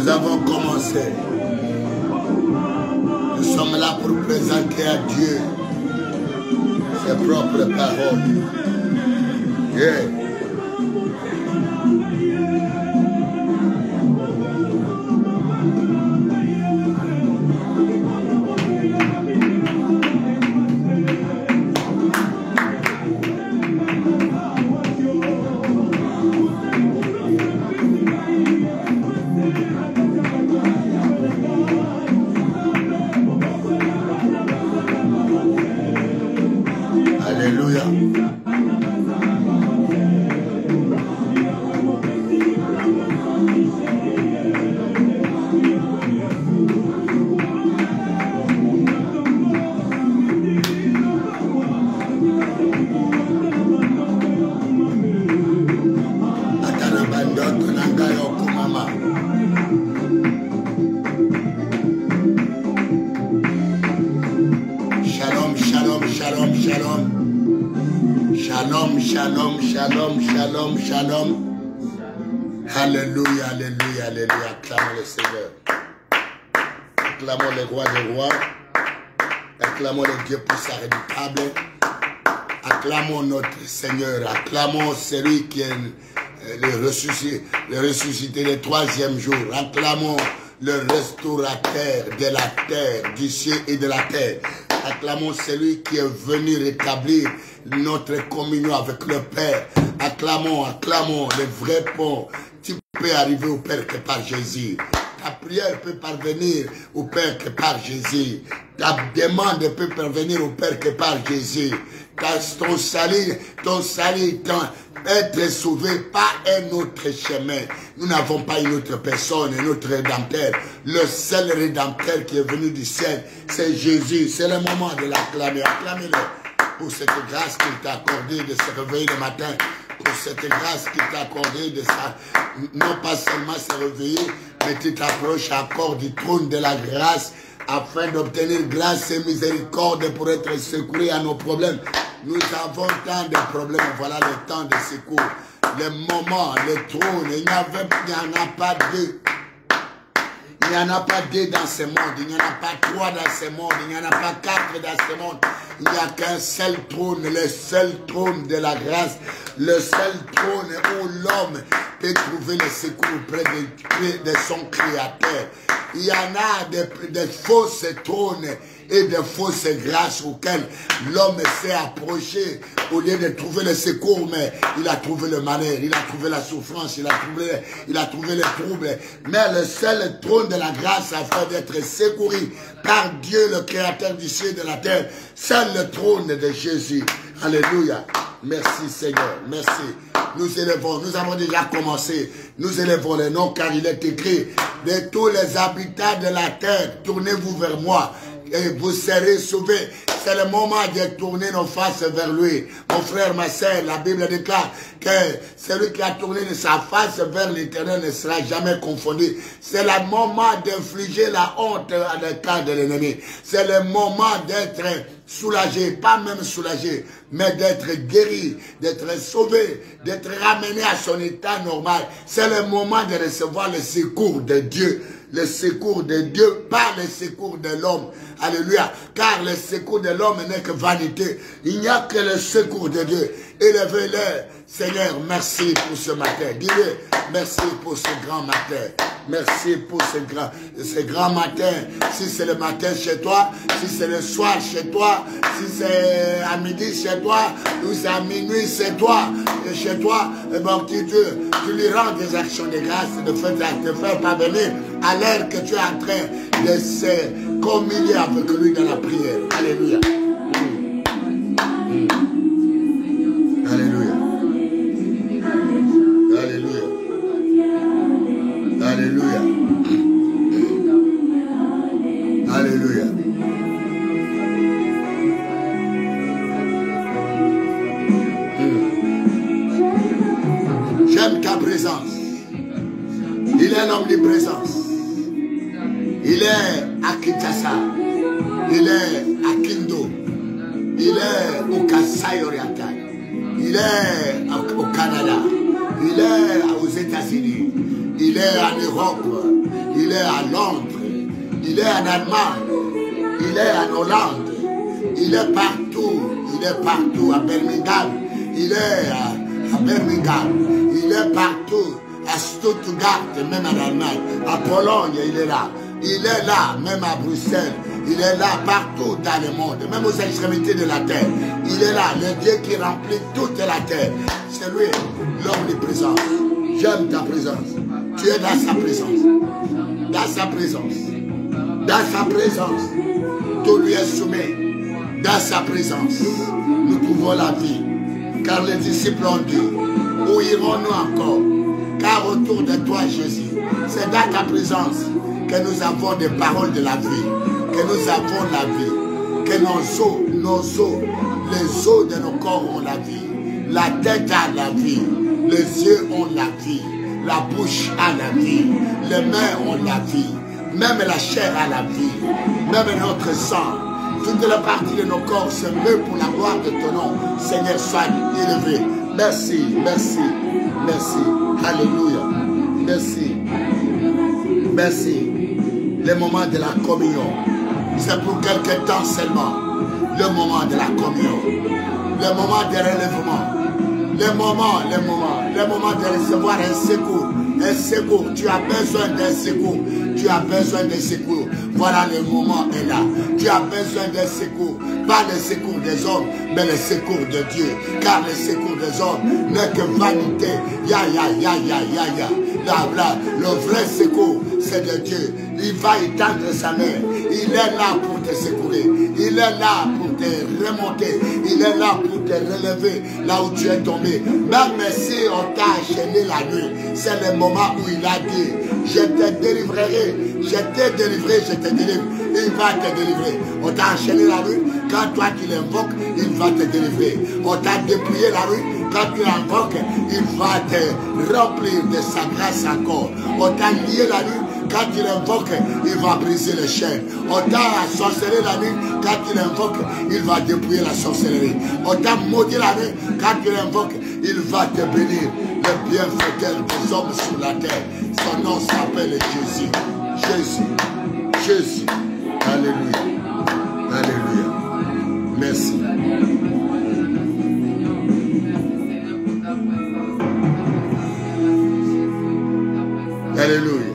Nous avons commencé. Nous sommes là pour présenter à Dieu ses propres paroles. Yeah. Shalom. Alléluia, alléluia, alléluia. Acclamons le Seigneur. Acclamons le roi des rois. Acclamons le Dieu puissant redoutable. Acclamons notre Seigneur. Acclamons celui qui est le ressuscité le troisième jour. Acclamons le restaurateur de la terre, du ciel et de la terre. Acclamons celui qui est venu rétablir notre communion avec le Père. Acclamons, acclamons les vrais ponts. Tu peux arriver au Père que par Jésus. Ta prière peut parvenir au Père que par Jésus. Ta demande peut parvenir au Père que par Jésus. Ton salut, être sauvé par un autre chemin. Nous n'avons pas une autre personne, un autre rédempteur. Le seul rédempteur qui est venu du ciel, c'est Jésus. C'est le moment de l'acclamer. Acclamez-le pour cette grâce qu'il t'a accordée de se réveiller le matin. Pour cette grâce qu'il t'a accordée de ça, non pas seulement se réveiller, mais tu t'approches encore du trône de la grâce afin d'obtenir grâce et miséricorde pour être secouru à nos problèmes. Nous avons tant de problèmes, voilà le temps de secours. Les moments, les trônes, il n'y en a pas deux. Il n'y en a pas deux dans ce monde, il n'y en a pas trois dans ce monde, il n'y en a pas quatre dans ce monde. Il n'y a qu'un seul trône, le seul trône de la grâce, le seul trône où l'homme peut trouver le secours auprès de son Créateur. Il y en a des fausses trônes et des fausses grâces auxquelles l'homme s'est approché au lieu de trouver le secours, mais il a trouvé le malheur, il a trouvé la souffrance, il a trouvé le trouble. Mais le seul trône de la grâce afin d'être secouru par Dieu, le Créateur du ciel et de la terre, c'est le trône de Jésus. Alléluia. Merci Seigneur, merci. Nous élevons, nous avons déjà commencé, nous élevons le nom car il est écrit, de tous les habitants de la terre, tournez-vous vers moi et vous serez sauvés. C'est le moment de tourner nos faces vers lui. Mon frère, ma soeur, la Bible déclare que celui qui a tourné sa face vers l'Éternel ne sera jamais confondu. C'est le moment d'infliger la honte à l'état de l'ennemi. C'est le moment d'être soulagé, pas même soulagé, mais d'être guéri, d'être sauvé, d'être ramené à son état normal. C'est le moment de recevoir le secours de Dieu. Le secours de Dieu, pas le secours de l'homme. Alléluia. Car le secours de l'homme n'est que vanité. Il n'y a que le secours de Dieu. Élevez-le. Seigneur, merci pour ce matin. Dis-le, merci pour ce grand matin. Merci pour ce grand matin. Si c'est le matin chez toi, si c'est le soir chez toi, si c'est à midi chez toi, ou c'est à minuit chez toi, eh ben, tu lui rends des actions de grâce, de faire parvenir à l'heure que tu es en train de se communier avec lui dans la prière. Alléluia. Alléluia. Alléluia. Alléluia. Alléluia. J'aime ta présence. Il est l'omniprésence. Il est à Kinshasa. Il est à Kindo. Il est au Kasaï oriental. Il est au Canada. Il est aux États-Unis. Il est en Europe. Il est à Londres. Il est en Allemagne. Il est en Hollande. Il est partout. Il est partout à Birmingham. Il est à Birmingham. Il est partout. À Stuttgart, même en Allemagne. À Pologne, il est là. Il est là, même à Bruxelles. Il est là partout dans le monde, même aux extrémités de la terre. Il est là, le Dieu qui remplit toute la terre. C'est lui, l'omniprésence. J'aime ta présence. Tu es dans sa présence. Dans sa présence. Dans sa présence. Tout lui est soumis. Dans sa présence. Nous trouvons la vie. Car les disciples ont dit, où irons-nous encore? Car autour de toi, Jésus, c'est dans ta présence que nous avons des paroles de la vie, que nous avons la vie, que nos os, les os de nos corps ont la vie, la tête a la vie, les yeux ont la vie, la bouche a la vie, les mains ont la vie, même la chair a la vie, même notre sang, toutes les parties de nos corps se meuvent pour la gloire de ton nom. Seigneur, sois élevé. Merci, merci, merci. Alléluia. Merci. Merci. Le moment de la communion. C'est pour quelque temps seulement. Le moment de la communion. Le moment de relèvement. Le moment de recevoir un secours. Un secours, tu as besoin d'un secours. Tu as besoin d'un secours. Voilà, le moment est là. Tu as besoin d'un secours. Pas le secours des hommes, mais le secours de Dieu. Car le secours des hommes n'est que vanité. Ya. Là, le vrai secours, c'est de Dieu. Il va étendre sa main. Il est là pour te secourir. Il est là pour te remonter. Il est là pour te relever là où tu es tombé. Même si on t'a enchaîné la nuit, c'est le moment où il a dit, je te délivrerai. Je t'ai délivré, je te délivre. Il va te délivrer. On t'a enchaîné la nuit. Quand toi tu l'invoques, il va te délivrer. On t'a dépouillé la nuit. Quand tu l'invoques, il va te remplir de sa grâce encore. On t'a lié la nuit. Quand tu l'invoques, il va briser les chaînes. On t'a sorcelé la nuit. Quand tu l'invoques, il va dépouiller la sorcellerie. On t'a maudit la nuit. Quand tu l'invoques, il va te bénir. Le bienfaiteur des hommes sur la terre. Son nom s'appelle Jésus. Jésus. Alléluia. Alléluia. Merci. Alléluia.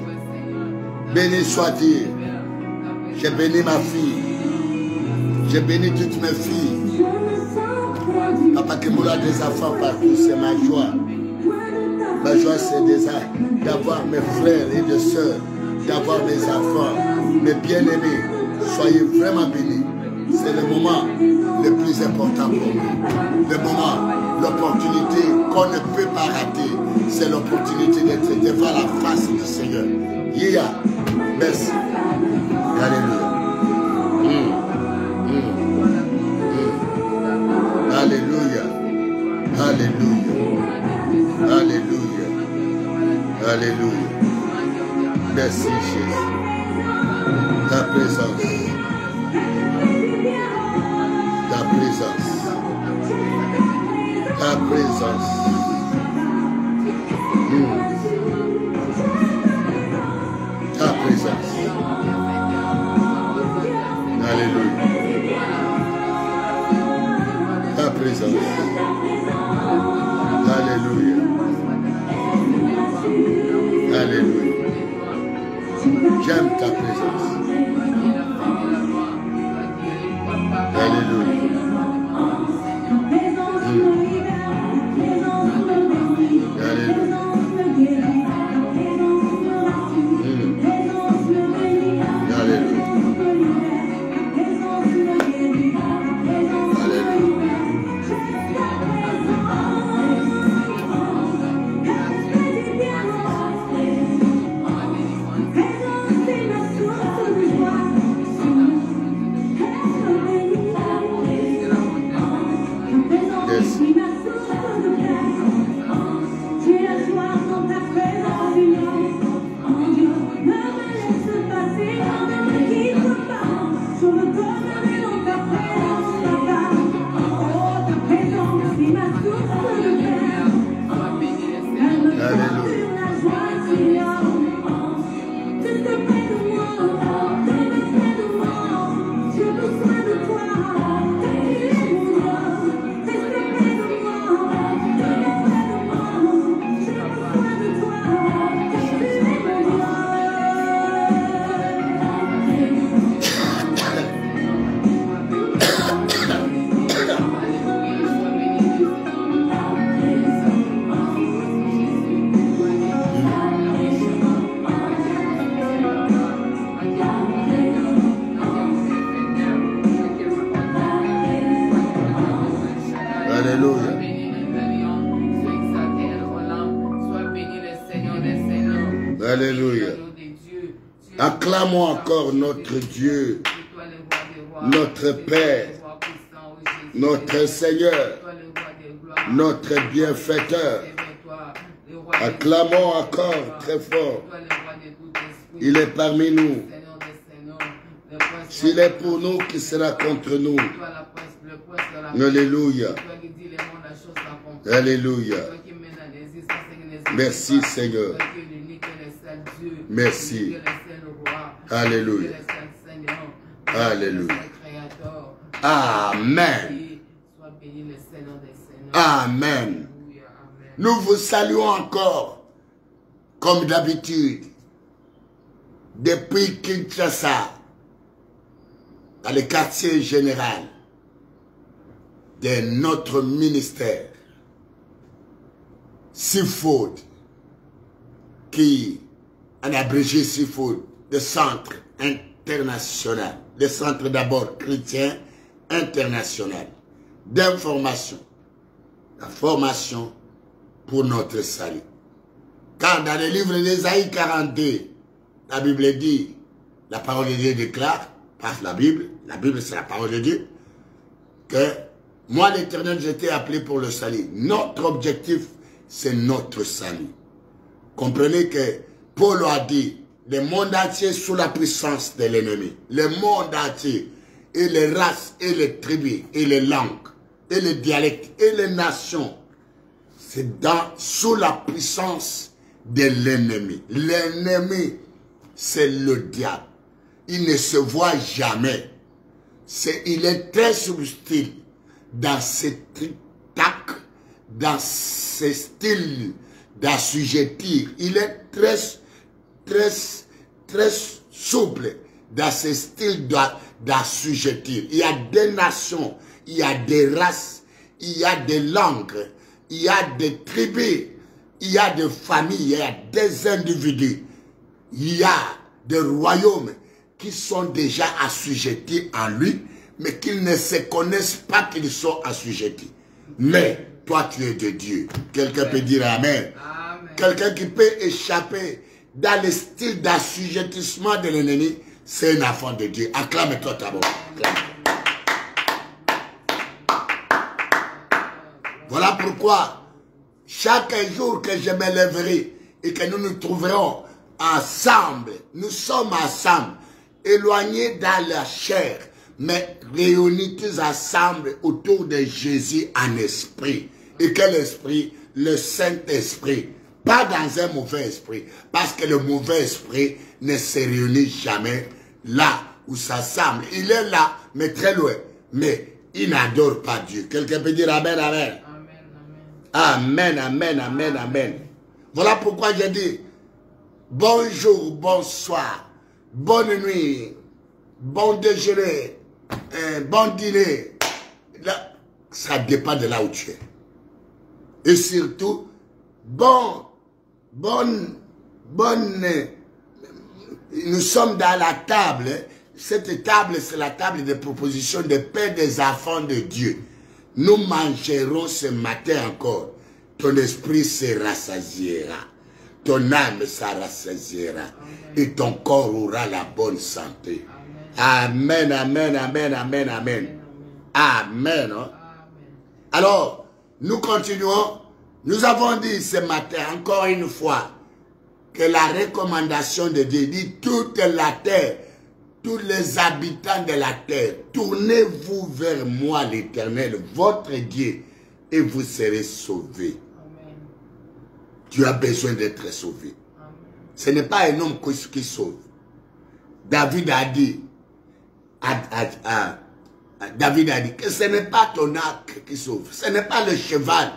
Béni soit-il. J'ai béni ma fille. J'ai béni toutes mes filles. Papa Kemoula des enfants partout, c'est ma joie. Ma joie, c'est d'avoir mes frères et mes soeurs, d'avoir mes enfants, mes bien-aimés. Soyez vraiment bénis. C'est le moment le plus important pour nous. Le moment, l'opportunité qu'on ne peut pas rater. C'est l'opportunité d'être devant la face du Seigneur. Merci. Alléluia. Alléluia. Alléluia. Alléluia. Alléluia. Merci Jésus. Ta présence. Ta présence. Ta présence. Ta présence. Alléluia. Ta présence. Alléluia. Alléluia. J'aime ta présence. Alléluia. Alléluia. Alléluia. Acclamons encore notre Dieu, notre Père, notre Seigneur, notre bienfaiteur. Acclamons encore très fort. Il est parmi nous. S'il est pour nous, qui sera contre nous? Alléluia. Alléluia. Merci Seigneur. Merci. Alléluia. Alléluia. Amen. Amen. Nous vous saluons encore comme d'habitude, depuis Kinshasa, dans le quartier général de notre ministère, Seafood, qui, en abrégé Seafood, le centre international, le centre d'abord chrétien international d'information, la formation pour notre salut. Car dans le livre d'Ésaïe 42, la Bible dit, la parole de Dieu déclare, par la Bible c'est la parole de Dieu, que moi l'Éternel j'étais appelé pour le salut. Notre objectif, c'est notre salut. Comprenez que Paul a dit, le monde entier sous la puissance de l'ennemi. Le monde entier, et les races, et les tribus, et les langues, et les dialectes, et les nations, c'est sous la puissance de l'ennemi. L'ennemi, c'est le diable. Il ne se voit jamais. Il est très subtil dans ses tic-tac, dans ses styles d'assujettir. Il est très souple dans ses styles d'assujettir. Il y a des nations, il y a des races, il y a des langues, il y a des tribus, il y a des familles, il y a des individus, il y a des royaumes qui sont déjà assujettis en lui, mais qu'ils ne se connaissent pas qu'ils sont assujettis. Mais toi, tu es de Dieu. Quelqu'un peut dire Amen. Amen. Quelqu'un qui peut échapper dans le style d'assujettissement de l'ennemi, c'est un enfant de Dieu. Acclame-toi d'abord. Voilà pourquoi, chaque jour que je me lèverai et que nous nous trouverons ensemble, nous sommes ensemble, éloignés dans la chair, mais réunis tous ensemble autour de Jésus en esprit. Et quel esprit? Le Saint-Esprit. Pas dans un mauvais esprit, parce que le mauvais esprit ne se réunit jamais là où ça semble. Il est là, mais très loin. Mais il n'adore pas Dieu. Quelqu'un peut dire Amen, Amen. Amen, Amen, Amen, Amen. Voilà pourquoi j'ai dit bonjour, bonsoir, bonne nuit, bon déjeuner, bon dîner. Là, ça dépend de là où tu es. Et surtout, nous sommes dans la table. Cette table, c'est la table de proposition de paix des enfants de Dieu. Nous mangerons ce matin encore. Ton esprit se rassasiera. Ton âme se rassasiera. Et ton corps aura la bonne santé. Amen, amen, amen, amen, amen. Amen. Hein? Alors, nous continuons. Nous avons dit ce matin, encore une fois, que la recommandation de Dieu dit toute la terre, tous les habitants de la terre, tournez-vous vers moi, l'Éternel, votre Dieu, et vous serez sauvés. Amen. Tu as besoin d'être sauvé. Amen. Ce n'est pas un homme qui sauve. David a dit, que ce n'est pas ton arc qui sauve, ce n'est pas le cheval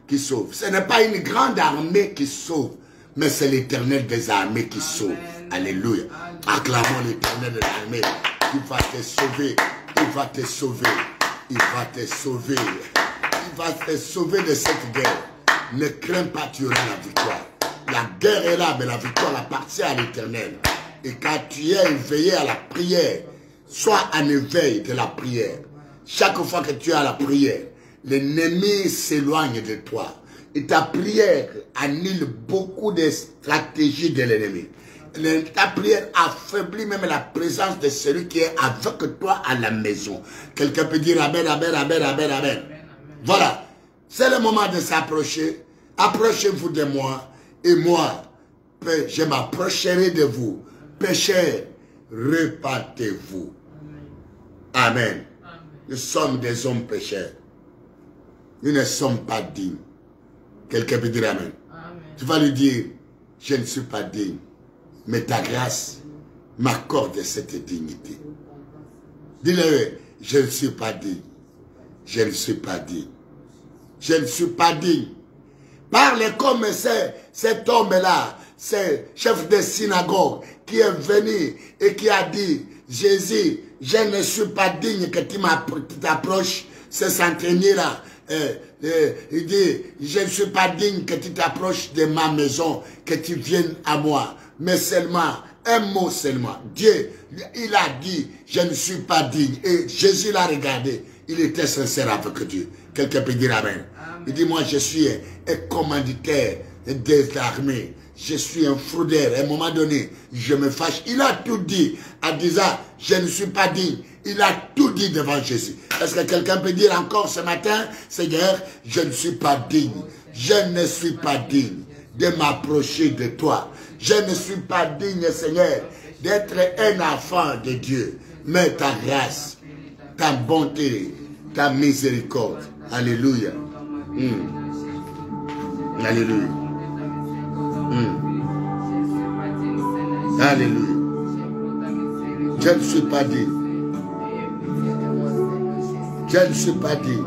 qui sauve, ce n'est pas une grande armée qui sauve, mais c'est l'Éternel des armées qui sauve. Alléluia. Acclamons l'Éternel de l'armée. Il va te sauver. Il va te sauver. Il va te sauver. Il va te sauver de cette guerre. Ne crains pas, tu auras la victoire. La guerre est là, mais la victoire appartient à l'Éternel. Et quand tu es éveillé à la prière, sois en éveil de la prière. Chaque fois que tu es à la prière, l'ennemi s'éloigne de toi. Et ta prière annule beaucoup de stratégies de l'ennemi. Ta prière affaiblit même la présence de celui qui est avec toi à la maison. Quelqu'un peut dire Amen, Amen, Amen, Amen, Amen. Voilà. C'est le moment de s'approcher. Approchez-vous de moi. Et moi, je m'approcherai de vous. Pécheurs, repentez-vous. Amen. Nous sommes des hommes pécheurs. Nous ne sommes pas dignes. Quelqu'un peut dire Amen. Amen. Tu vas lui dire, je ne suis pas digne, mais ta grâce m'accorde cette dignité. Dis-le, je ne suis pas digne. Je ne suis pas digne. Je ne suis pas digne. Parle comme cet homme-là c'est chef de synagogue qui est venu et qui a dit, Jésus, je ne suis pas digne que tu t'approches, ce centenier-là. Il dit, je ne suis pas digne que tu t'approches de ma maison, que tu viennes à moi. Mais seulement, un mot seulement. Dieu, il a dit, je ne suis pas digne. Et Jésus l'a regardé. Il était sincère avec Dieu. Quelqu'un peut dire amen. Il dit, moi je suis un commanditaire des armées. Je suis un fraudeur. À un moment donné, je me fâche. Il a tout dit en disant, je ne suis pas digne. Il a tout dit devant Jésus. Est-ce que quelqu'un peut dire encore ce matin, Seigneur, je ne suis pas digne. Je ne suis pas digne de m'approcher de toi. Je ne suis pas digne, Seigneur, d'être un enfant de Dieu. Mais ta grâce, ta bonté, ta miséricorde. Alléluia. Alléluia. Alléluia. Je ne suis pas digne. Je ne suis pas digne.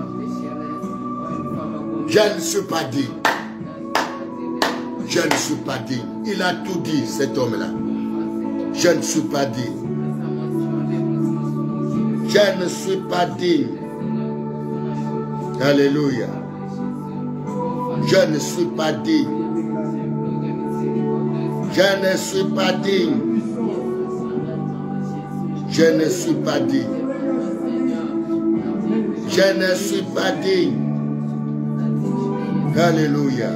Je ne suis pas digne. Je ne suis pas digne. Il a tout dit, cet homme-là. Je ne suis pas digne. Je ne suis pas digne. Alléluia. Je ne suis pas digne. Je ne suis pas digne. Je ne suis pas digne. Je ne suis pas digne. Alléluia.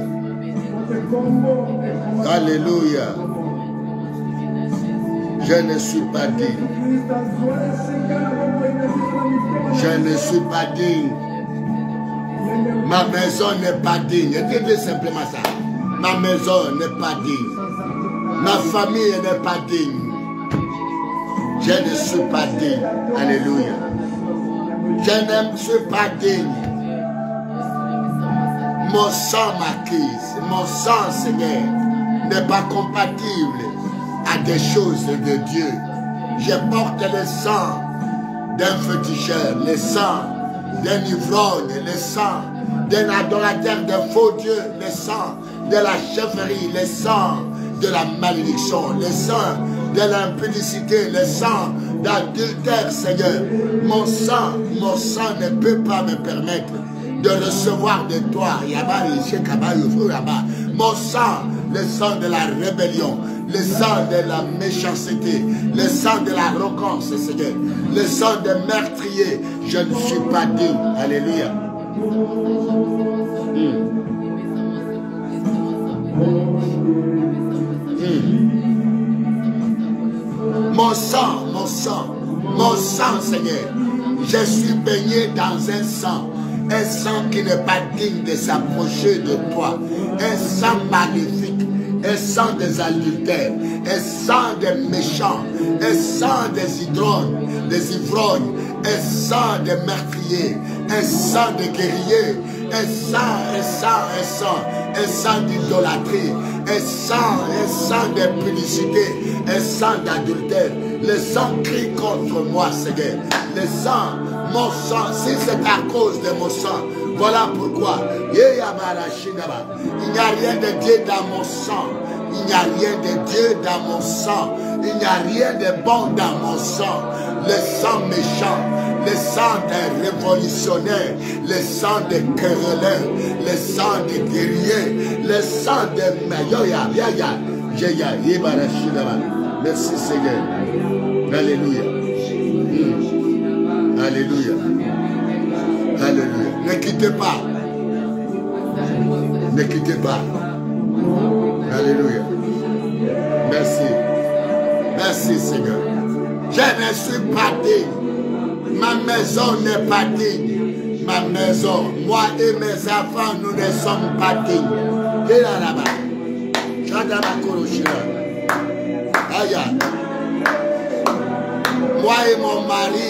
Alléluia. Je ne suis pas digne. Je ne suis pas digne. Ma maison n'est pas digne. Dites simplement ça. Ma maison n'est pas digne. Ma famille n'est pas digne. Je ne suis pas digne. Alléluia. Je ne suis pas digne. Mon sang m'acquise. Mon sang, Seigneur, n'est pas compatible à des choses de Dieu. Je porte le sang d'un féticheur, le sang d'un ivrogne, le sang d'un adorateur de faux dieux, le sang de la chefferie, le sang de la malédiction, le sang de l'impudicité, le sang d'adultère, Seigneur. Mon sang ne peut pas me permettre de recevoir de toi. Mon sang, le sang de la rébellion, le sang de la méchanceté, le sang de l'arrogance, Seigneur, le sang de meurtrier. Je ne suis pas digne. Alléluia. Mon sang, Seigneur, je suis baigné dans un sang qui n'est pas digne de s'approcher de toi, un sang magnifique, un sang des adultères, un sang des méchants, un sang des ivrognes, un sang des meurtriers, un sang des guerriers, un sang d'idolâtrie, un sang d'impudicité, un sang d'adultère. Le sang crie contre moi, Seigneur. Le sang, mon sang, si c'est à cause de mon sang, voilà pourquoi. Il n'y a rien de Dieu dans mon sang. Il n'y a rien de Dieu dans mon sang. Il n'y a rien de bon dans mon sang. Le sang méchant, le sang des révolutionnaires, le sang des querelleurs, le sang des guerriers, le sang des meilleurs. Merci Seigneur. Alléluia. Alléluia. Alléluia. Ne quittez pas. Ne quittez pas. Alléluia. Merci. Merci Seigneur. Je ne suis pas digne. Ma maison n'est pas digne. Ma maison, moi et mes enfants, nous ne sommes pas dignes. Et là là-bas. Moi et mon mari,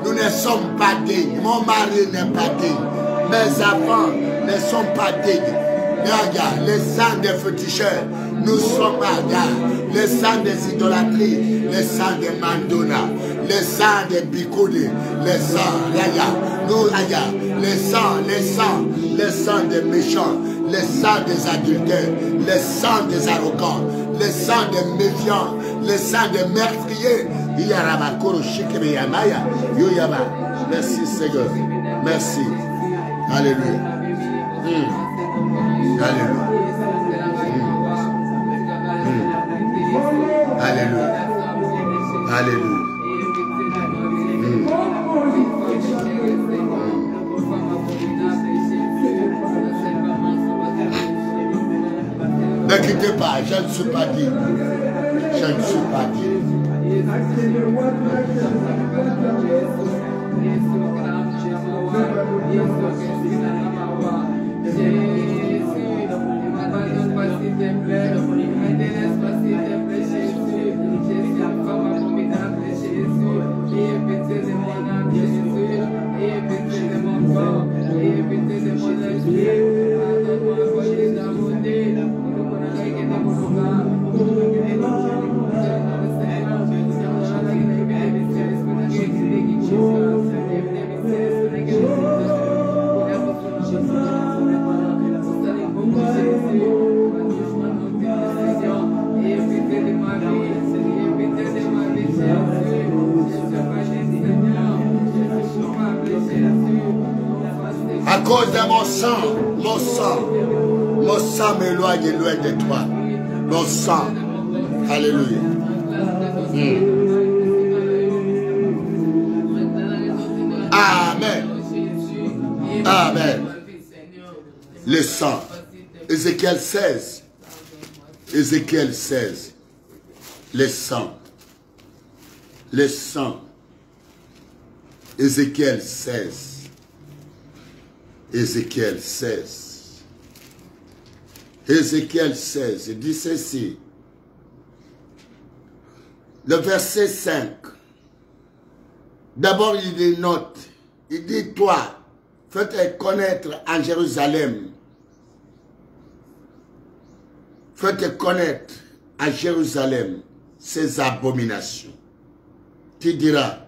nous ne sommes pas dignes. Mon mari n'est pas digne. Mes enfants ne sont pas dignes. Regarde, le sang des féticheurs, nous sommes regarde, le sang des idolâtries, le sang des mandona, le sang des bicoudis, le sang, regarde, nous regarde, le sang des méchants, le sang des adultères, le sang des arrogants, le sang des méfiants, le sang des meurtriers. Merci Seigneur. Merci. Alléluia. Alléluia. Alléluia. Alléluia. Ne quittez pas, je ne suis pas dit. Je ne suis pas dit. À cause de mon sang m'éloigne loin de toi. Mon sang. Alléluia. Amen. Amen. Le sang. Ézéchiel 16. Ézéchiel 16. Le sang. Le sang. Ézéchiel 16. Ézéchiel 16. Ézéchiel 16, il dit ceci. Le verset 5. D'abord, il dit note. Il dit, toi, fais-te connaître en Jérusalem. Fais-te connaître à Jérusalem ces abominations. Tu diras,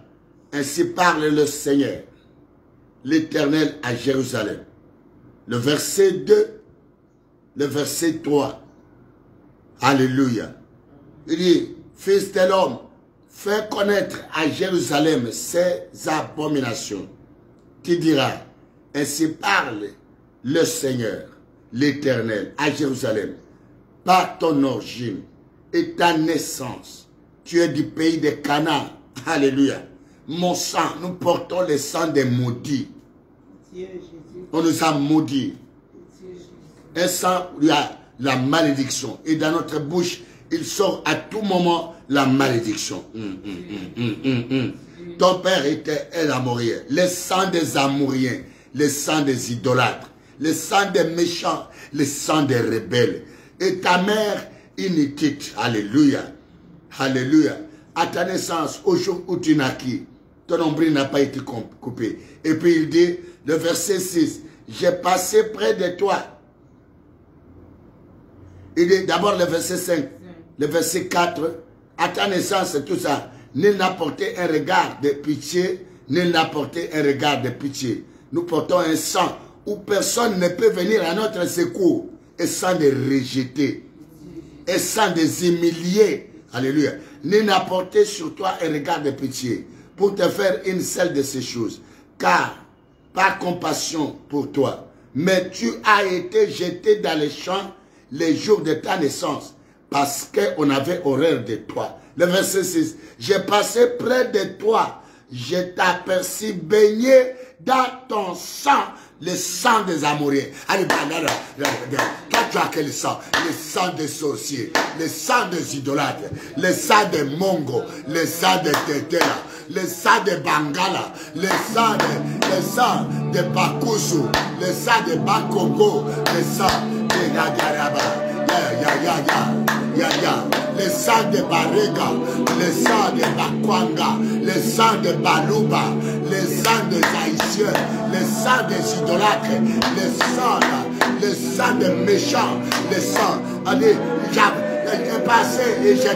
ainsi parle le Seigneur, l'Éternel à Jérusalem. Le verset 2, le verset 3. Alléluia. Il dit, fils de l'homme, fais connaître à Jérusalem ces abominations. Tu diras, ainsi parle le Seigneur, l'Éternel à Jérusalem. Par ton origine et ta naissance, tu es du pays de Canaan. Alléluia. Mon sang, nous portons le sang des maudits. On nous a maudits. Un sang, il y a la malédiction. Et dans notre bouche, il sort à tout moment la malédiction. Ton père était un Amorien. Le sang des Amoriens, le sang des idolâtres, le sang des méchants, le sang des rebelles. Et ta mère, une Hittite. Alléluia. Alléluia. À ta naissance, au jour où tu naquis, ton nombril n'a pas été coupé. Et puis il dit, le verset 6, j'ai passé près de toi. Il dit d'abord le verset 5, le verset 4, à ta naissance, tout ça, nul n'a porté un regard de pitié, nul n'a porté un regard de pitié. Nous portons un sang où personne ne peut venir à notre secours, et sans de rejeter, et sans de humilier. Alléluia. Nul n'a porté sur toi un regard de pitié pour te faire une seule de ces choses, car par compassion pour toi, mais tu as été jeté dans les champs les jours de ta naissance, parce qu'on avait horreur de toi. Le verset 6, j'ai passé près de toi, je t'aperçus baigné dans ton sang, le sang des Amoriens. Allez, toi tu as quel sang? Le sang des sorciers, le sang des idolâtres, le sang des Mongos, le sang des Tétela, le sang des Bangala, le sang de Bakusu, le sang de Bakongo, le sang de Nagaraba, le sang de Barega, le sang de Bakwanga, le sang de Baluba, le sang des Haïtiens, le sang des idolâtres, le sang des méchants, le sang. Allez, j'ai passé et je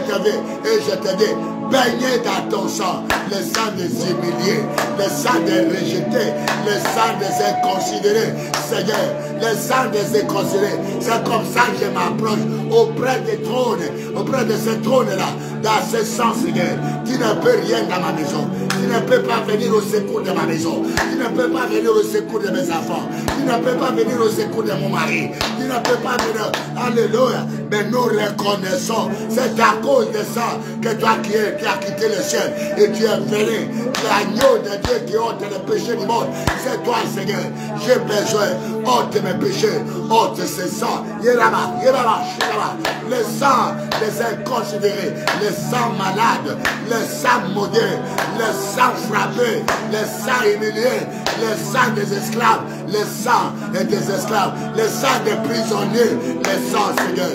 te dis, baigné dans ton sang, le sang des humiliés, le sang des rejetés, le sang des inconsidérés, Seigneur, le sang des inconsidérés. C'est comme ça que je m'approche auprès des trônes, auprès de ce trône-là, dans ce sang, Seigneur. Tu ne peux rien dans ma maison, tu ne peux pas venir au secours de ma maison, tu ne peux pas venir au secours de mes enfants, tu ne peux pas venir au secours de mon mari, tu ne peux pas venir, alléluia, mais nous reconnaissons, c'est à cause de ça que toi qui as quitté le ciel et tu es venu, l'agneau de Dieu qui ôte le péché du monde, c'est toi, Seigneur. J'ai besoin, ôte mes péchés, ôte ce sang, le sang des inconsidérés, le sang malade, le sang maudit, le sang frappé, le sang humilié, le sang des esclaves, le sang des esclaves, le sang des prisonniers, le sang, Seigneur,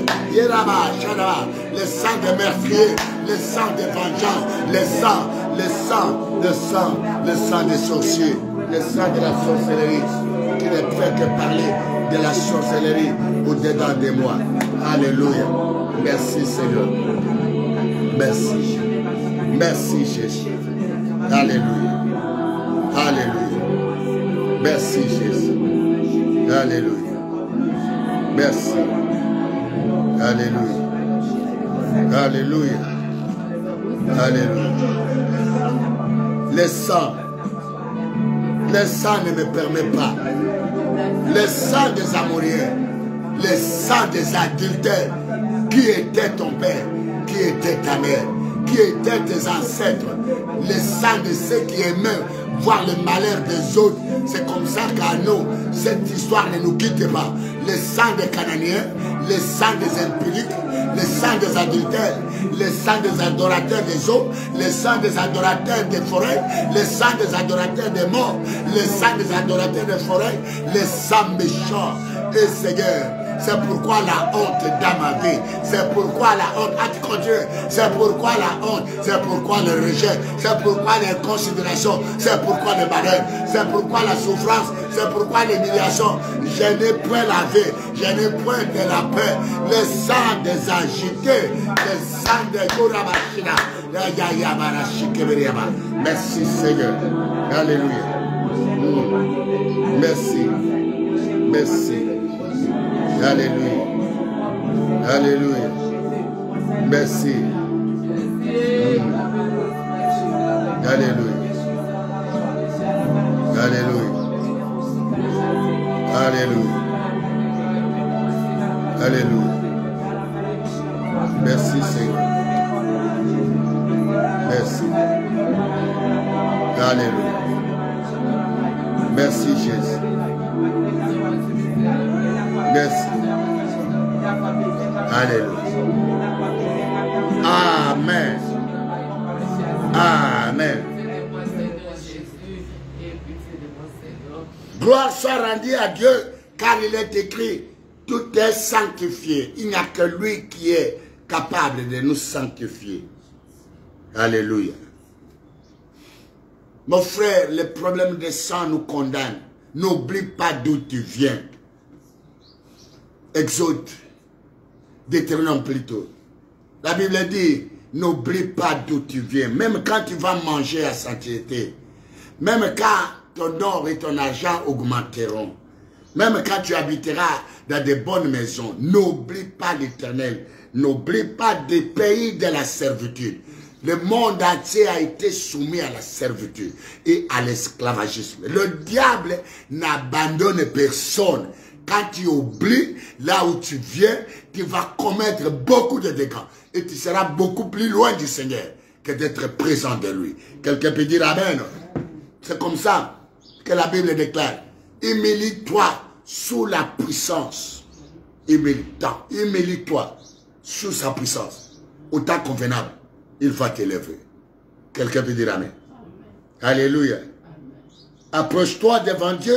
le sang des meurtriers, le sang des vengeances, le sang des sorciers, le sang de la sorcellerie, qui ne fait que parler de la sorcellerie au-dedans de moi. Alléluia. Merci, Seigneur. Merci. Merci, Jésus. Alléluia. Alléluia. Merci, Jésus. Alléluia. Merci. Alléluia. Alléluia. Alléluia. Le sang ne me permet pas. Le sang des Amoriens, le sang des adultères, qui était ton père, qui était ta mère, qui étaient tes ancêtres, le sang de ceux qui aimaient voir le malheur des autres. C'est comme ça qu'à nous, cette histoire ne nous quitte pas. Le sang des Cananéens, le sang des impudiques, le sang des adultères, le sang des adorateurs des eaux, le sang des adorateurs des forêts, le sang des adorateurs des morts, le sang des adorateurs des forêts, le sang méchant. Et Seigneur, c'est pourquoi la honte dans ma vie, c'est pourquoi la honte, c'est pourquoi la honte, c'est pourquoi le rejet, c'est pourquoi l'inconsidération, c'est pourquoi le malheur, c'est pourquoi la souffrance, c'est pourquoi l'humiliation. Je n'ai point la vie, je n'ai point de la paix. Le sang des agités, le sang des Kourabashina. Merci Seigneur. Alléluia. Merci. Merci. Alléluia. Alléluia. Merci. Alléluia. Alléluia. Alléluia. Alléluia. Merci Seigneur. Merci. Alléluia. Merci Jésus. Merci. Alléluia. Amen. Amen. Gloire soit rendue à Dieu, car il est écrit, tout est sanctifié. Il n'y a que lui qui est capable de nous sanctifier. Alléluia. Mon frère, le problème de sang nous condamne. N'oublie pas d'où tu viens. Exode, Deutéronome plutôt. La Bible dit, n'oublie pas d'où tu viens. Même quand tu vas manger à satiété, même quand ton or et ton argent augmenteront, même quand tu habiteras dans de bonnes maisons, n'oublie pas l'Éternel. N'oublie pas des pays de la servitude. Le monde entier a été soumis à la servitude et à l'esclavagisme. Le diable n'abandonne personne. Quand tu oublies là où tu viens, tu vas commettre beaucoup de dégâts. Et tu seras beaucoup plus loin du Seigneur que d'être présent de lui. Quelqu'un peut dire Amen. C'est comme ça que la Bible déclare. Humilie-toi sous la puissance. Humilie-toi sous sa puissance. Au temps convenable, il va t'élever. Quelqu'un peut dire Amen. Alléluia. Approche-toi devant Dieu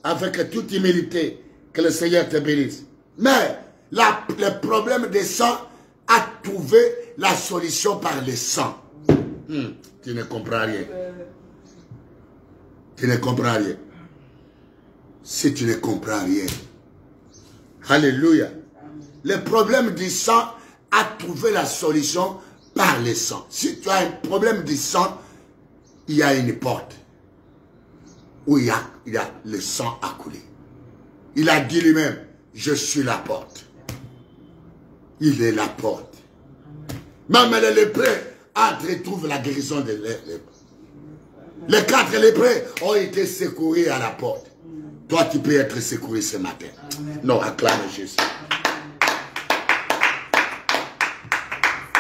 avec toute humilité. Que le Seigneur te bénisse. Mais le problème des sangs a trouvé la solution par le sang. Tu ne comprends rien. Tu ne comprends rien. Si tu ne comprends rien. Alléluia. Le problème du sang a trouvé la solution par le sang. Si tu as un problème de sang, il y a une porte où il y a le sang à couler. Il a dit lui-même, je suis la porte. Il est la porte. Même les lépreux entrent et trouvent la guérison des lépreux. Les 4 lépreux ont été secourus à la porte. Toi, tu peux être secouru ce matin. Non, acclame Jésus.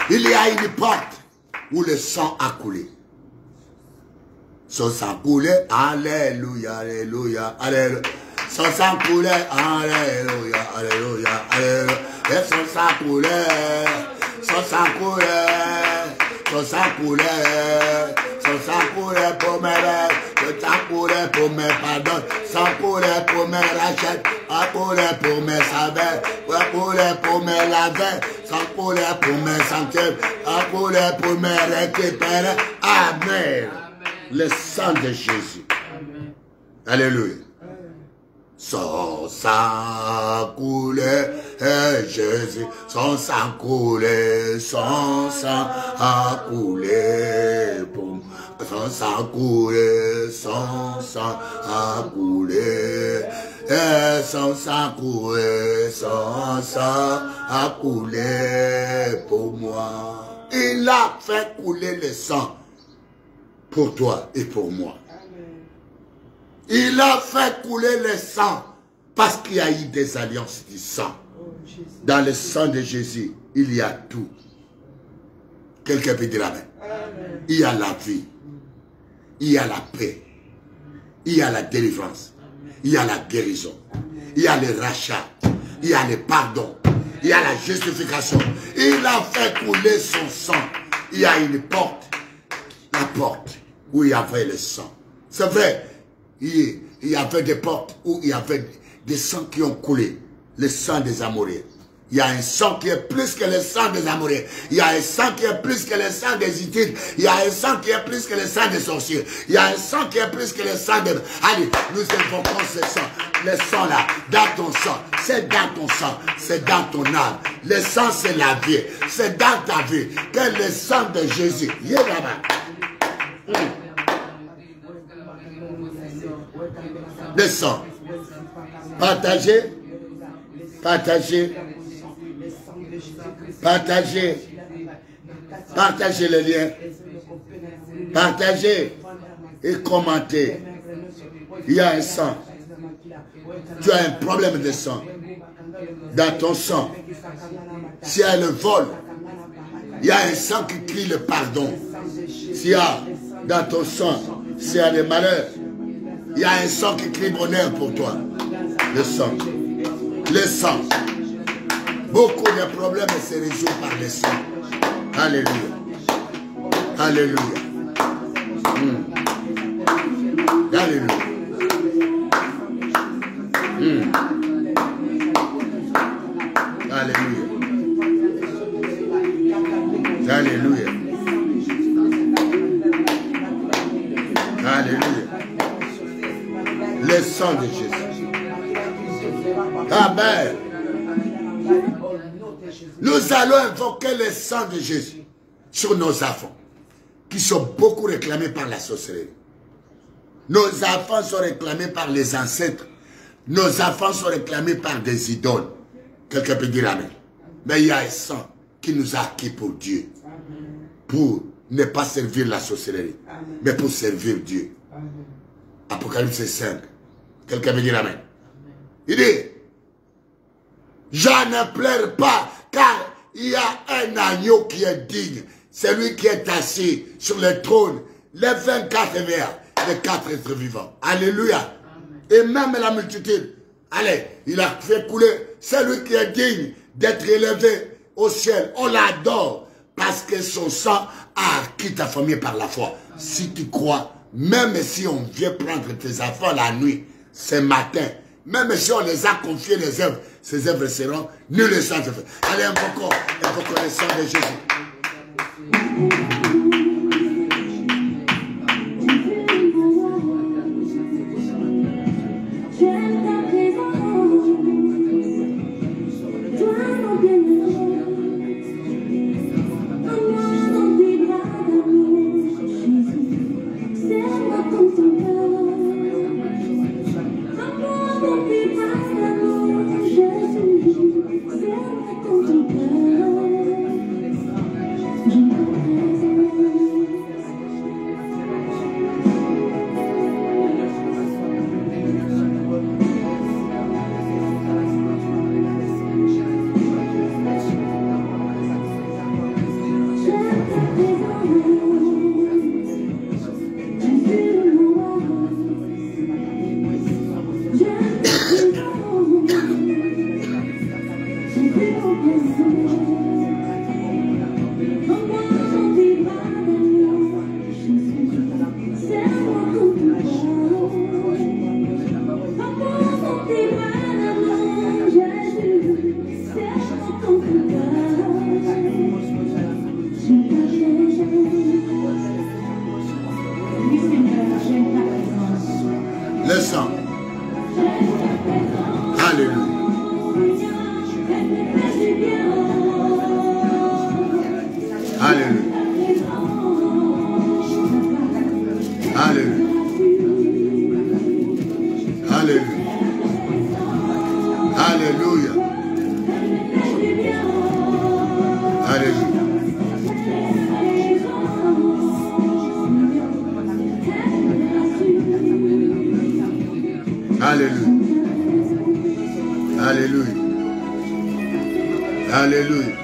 Il y a une porte où le sang a coulé. Son sang coulait, alléluia, alléluia, alléluia. Son sang coulait, alléluia, alléluia, alléluia. Et son sang coulait, son sang coulait, son sang coulait, son sang coulait pour mes rêves, le sang coulait pour mes pardons, sang coulait pour mes rachètes, sang coulait pour mes saveurs, sang coulait pour mes laveurs, sang coulait pour mes sanctuaires, sang coulait pour mes récupérer. Amen. Le sang de Jésus. Amen. Alléluia. Son sang coulait, Jésus, son sang coulait, son sang a coulé, son sang coulait, son sang a coulé, son sang coulait, son sang a coulé pour moi. Il a fait couler le sang pour toi et pour moi. Il a fait couler le sang parce qu'il y a eu des alliances du sang. Dans le sang de Jésus, il y a tout. Quelqu'un peut dire amen. Il y a la vie. Il y a la paix. Il y a la délivrance. Il y a la guérison. Il y a le rachat. Il y a le pardon. Il y a la justification. Il a fait couler son sang. Il y a une porte. La porte où il y avait le sang. C'est vrai. Il y avait des portes où il y avait des sangs qui ont coulé. Le sang des Amoréens. Il y a un sang qui est plus que le sang des Amoréens. Il y a un sang qui est plus que le sang des Hittites. Il y a un sang qui est plus que le sang des sorciers. Il y a un sang qui est plus que le sang des... Allez, nous invoquons ce sang. Le sang là, dans ton sang. C'est dans ton sang. C'est dans ton âme. Le sang, c'est la vie. C'est dans ta vie. Que le sang de Jésus. Il est là-bas. Le sang. Partagez. Partagez. Partagez. Partagez les liens. Partagez. Et commentez. Il y a un sang. Tu as un problème de sang. Dans ton sang. S'il y a le vol. Il y a un sang qui crie le pardon. S'il y a dans ton sang. S'il y a le malheur. Il y a un sang qui crie bonheur pour toi. Le sang. Le sang. Beaucoup de problèmes se résolvent par le sang. Alléluia. Alléluia. Alléluia. Alléluia. Alléluia. Alléluia. Le sang de Jésus. Amen. Nous allons invoquer le sang de Jésus sur nos enfants, qui sont beaucoup réclamés par la sorcellerie. Nos enfants sont réclamés par les ancêtres. Nos enfants sont réclamés par des idoles. Quelqu'un peut dire amen. Mais il y a un sang qui nous a acquis pour Dieu. Pour ne pas servir la sorcellerie, mais pour servir Dieu. Apocalypse 5. Quelqu'un peut dire amen. Il dit, je ne pleure pas, car il y a un agneau qui est digne. Celui qui est assis sur le trône, les 24 vers, les 4 êtres vivants. Alléluia. Amen. Et même la multitude. Allez, il a fait couler celui qui est digne d'être élevé au ciel. On l'adore parce que son sang a acquis ta famille par la foi. Si tu crois, même si on vient prendre tes enfants la nuit, ce matin, même si on les a confiés les œuvres, ces œuvres seront nulles et sans effet. Allez, invoquons le sang de Jésus. Alléluia. Alléluia. Alléluia. Alléluia. Alléluia. Alléluia. Alléluia. Alléluia.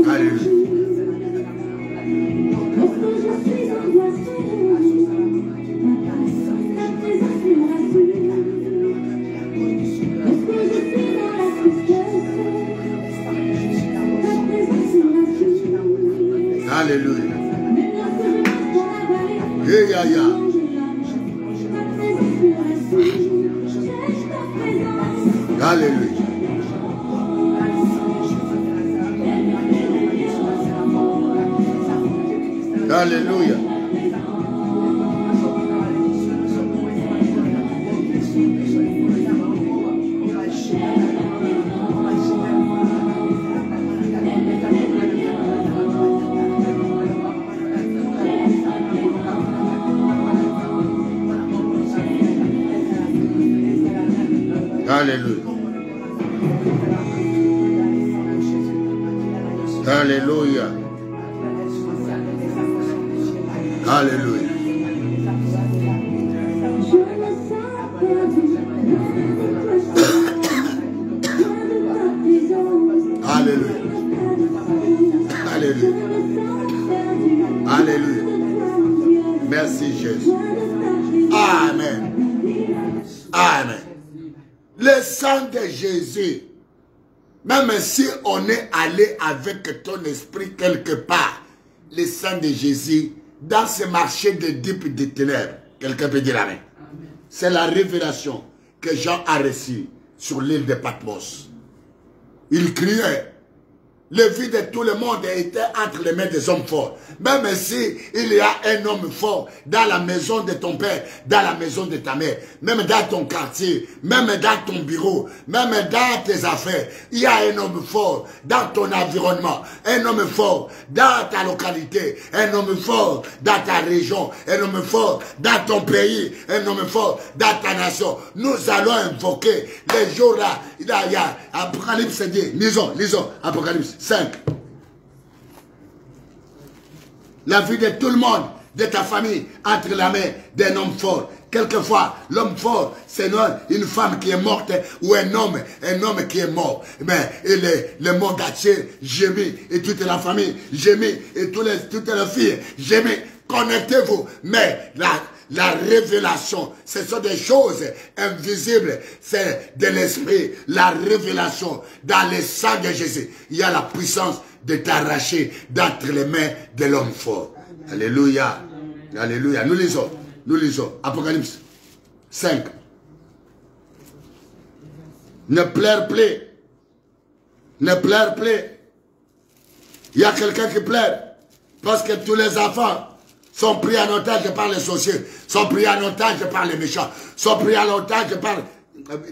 Alléluia. Alléluia. Yeah, yeah, yeah. Alléluia. Alléluia. Alléluia. Alléluia. Alléluia. Alléluia. Alléluia. Alléluia. Merci Jésus. Amen. Amen. Le sang de Jésus, même si on est allé avec ton esprit quelque part, le sang de Jésus, dans ce marché de dupes et de ténèbres, quelqu'un peut dire amen. C'est la révélation que Jean a reçue sur l'île de Patmos. Il criait. Le vie de tout le monde était entre les mains des hommes forts. Même si il y a un homme fort dans la maison de ton père, dans la maison de ta mère, même dans ton quartier, même dans ton bureau, même dans tes affaires, il y a un homme fort dans ton environnement, un homme fort dans ta localité, un homme fort dans ta région, un homme fort dans ton pays, un homme fort dans ta nation. Nous allons invoquer les jours là. Il y a Apocalypse 10, lisons, Apocalypse 5. La vie de tout le monde, de ta famille, entre la main d'un homme fort. Quelquefois, l'homme fort, c'est une femme qui est morte ou un homme qui est mort. Mais le monde entier gémit et toute la famille gémit et toutes les filles gémit. Connectez-vous. Mais la révélation, ce sont des choses invisibles. C'est de l'esprit. La révélation dans le sang de Jésus. Il y a la puissance de t'arracher d'entre les mains de l'homme fort. Alléluia. Alléluia. Nous lisons. Apocalypse 5. Ne pleure plus. Ne pleure plus. Il y a quelqu'un qui pleure. Parce que tous les enfants sont pris en otage par les sorciers, sont pris en otage par les méchants, sont pris en otage par...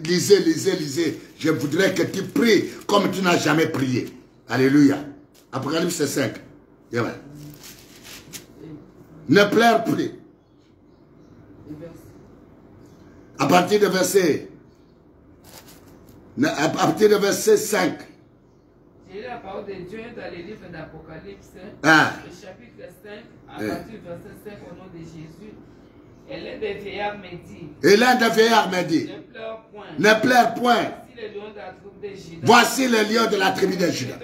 Lisez. Je voudrais que tu pries comme tu n'as jamais prié. Alléluia. Apocalypse 5. Yeah. Ne pleure plus. À partir de verset 5. J'ai lu la parole de Dieu dans les livres d'Apocalypse, le chapitre 5, à partir du verset 5 au nom de Jésus. Et l'un des vieillards me dit, ne pleure point. Voici le lion de la tribu de Juda.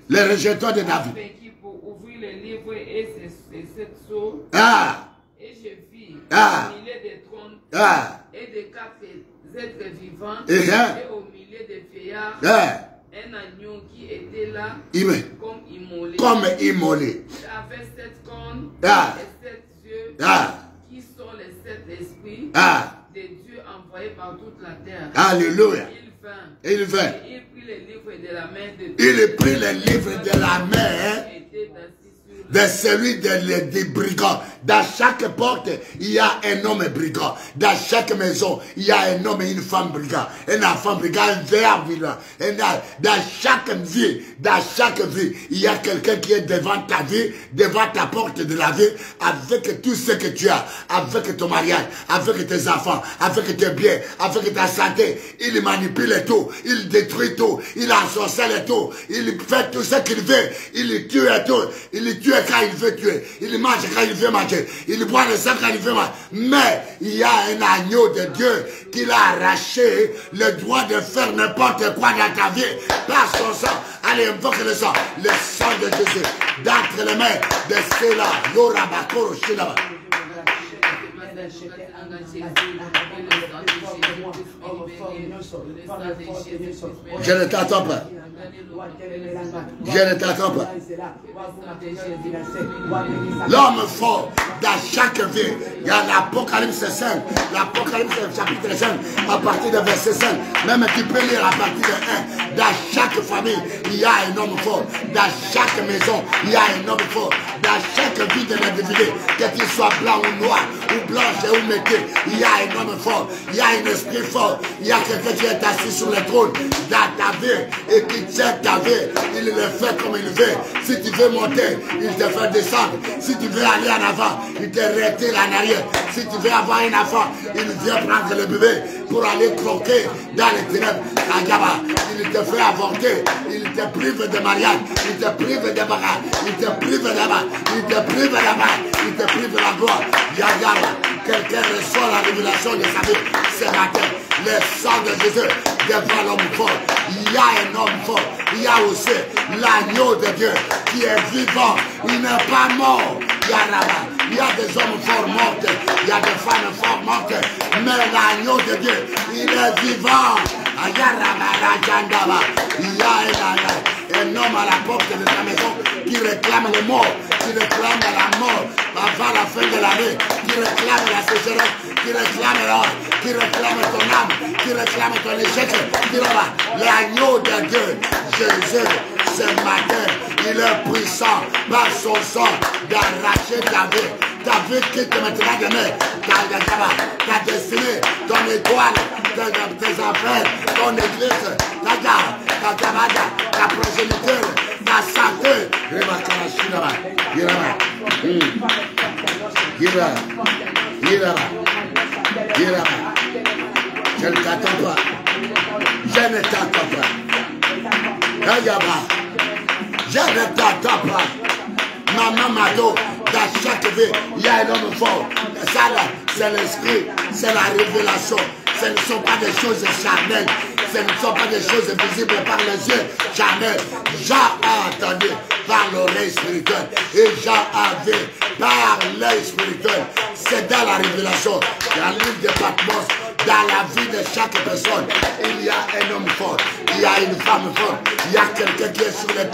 Les rejetons de David. Pour ouvrir les livres et ses 7 sceaux. Et je vis au milieu des trônes et des 4 êtres vivants et au milieu des vieillards un agneau qui était là comme immolé. Il avait 7 cornes et 7 yeux qui sont les 7 esprits de Dieu envoyés par toute la terre. Alléluia. Il vint. Et il prit les livres de la main de Dieu. Il prit les livres de la main de celui des brigands Dans chaque porte, il y a un homme brigand. Dans chaque maison, il y a un homme et une femme brigand. Un enfant brigand, un verre brigand. Dans chaque vie, il y a quelqu'un qui est devant ta vie, devant ta porte de la vie, avec tout ce que tu as, avec ton mariage, avec tes enfants, avec tes biens, avec ta santé. Il manipule tout, il détruit tout, il ensorcelle tout, il fait tout ce qu'il veut, il tue tout, il tue quand il veut tuer, il mange quand il veut manger, il boit le sang quand il veut manger. Mais il y a un agneau de Dieu qui l'a arraché le droit de faire n'importe quoi dans ta vie par son sang. Allez, invoque le sang de Jésus, d'entre les mains de ceux-là. Yorabakoro Shilaba. Je ne t'attends pas. Je ne t'attends pas. L'homme fort dans chaque vie. Il y a l'Apocalypse 5. L'Apocalypse chapitre 5. À partir de verset 5. Même tu peux lire à partir de 1. Dans chaque famille, il y a un homme fort. Dans chaque maison, il y a un homme fort. Dans chaque vie de l'individu, que tu sois blanc ou noir, ou blanche ou métis, il y a un homme fort. Il y a un esprit fort. Il y a quelqu'un qui est assis sur le trône dans ta vie et qui tient ta vie. Il le fait comme il veut. Si tu veux monter, il te fait descendre. Si tu veux aller en avant, il te retire en arrière. Si tu veux avoir un enfant, il vient prendre le bébé pour aller croquer dans les ténèbres. Il te fait avorter. Il te prive de mariage. Il te prive de bagarre. Il te prive de bagarre. Il te prive de bagarre. Il te prive de la gloire. Yagaba. Quelqu'un reçoit la révélation de sa vie ce matin. Le sang de Jésus devant l'homme fort. Il y a un homme fort. Il y a aussi l'agneau de Dieu qui est vivant. Il n'est pas mort. Il y a des hommes forts morts. Il y a des femmes forts mortes. Mais l'agneau de Dieu, il est vivant. Il y a un homme à la porte de ta maison qui réclame le mort, qui réclame la mort avant la fin de l'année, qui réclame la sécheresse, qui réclame l'or, qui réclame ton âme, qui réclame ton échec. L'agneau de Dieu, Jésus, ce matin, il est puissant par son sang d'arracher ta vie. Ta vie quitte maintenant demain, ta destinée, ton étoile, tes affaires, ton église, ta progéniture, ta santé. Je ne t'attends pas. Je ne t'attends pas. Je ne t'attends pas. Maman Mado, dans chaque vie, il y a un homme fort. Ça là, c'est l'esprit, c'est la révélation. Ce ne sont pas des choses charnelles. Ce ne sont pas des choses visibles par les yeux charnels. Jean a entendu par l'oreille spirituelle. Et Jean a vu par l'œil spirituel. C'est dans la révélation, dans le livre de Patmos, dans la vie de chaque personne, il y a un homme fort, il y a une femme forte, il y a quelqu'un qui est sur le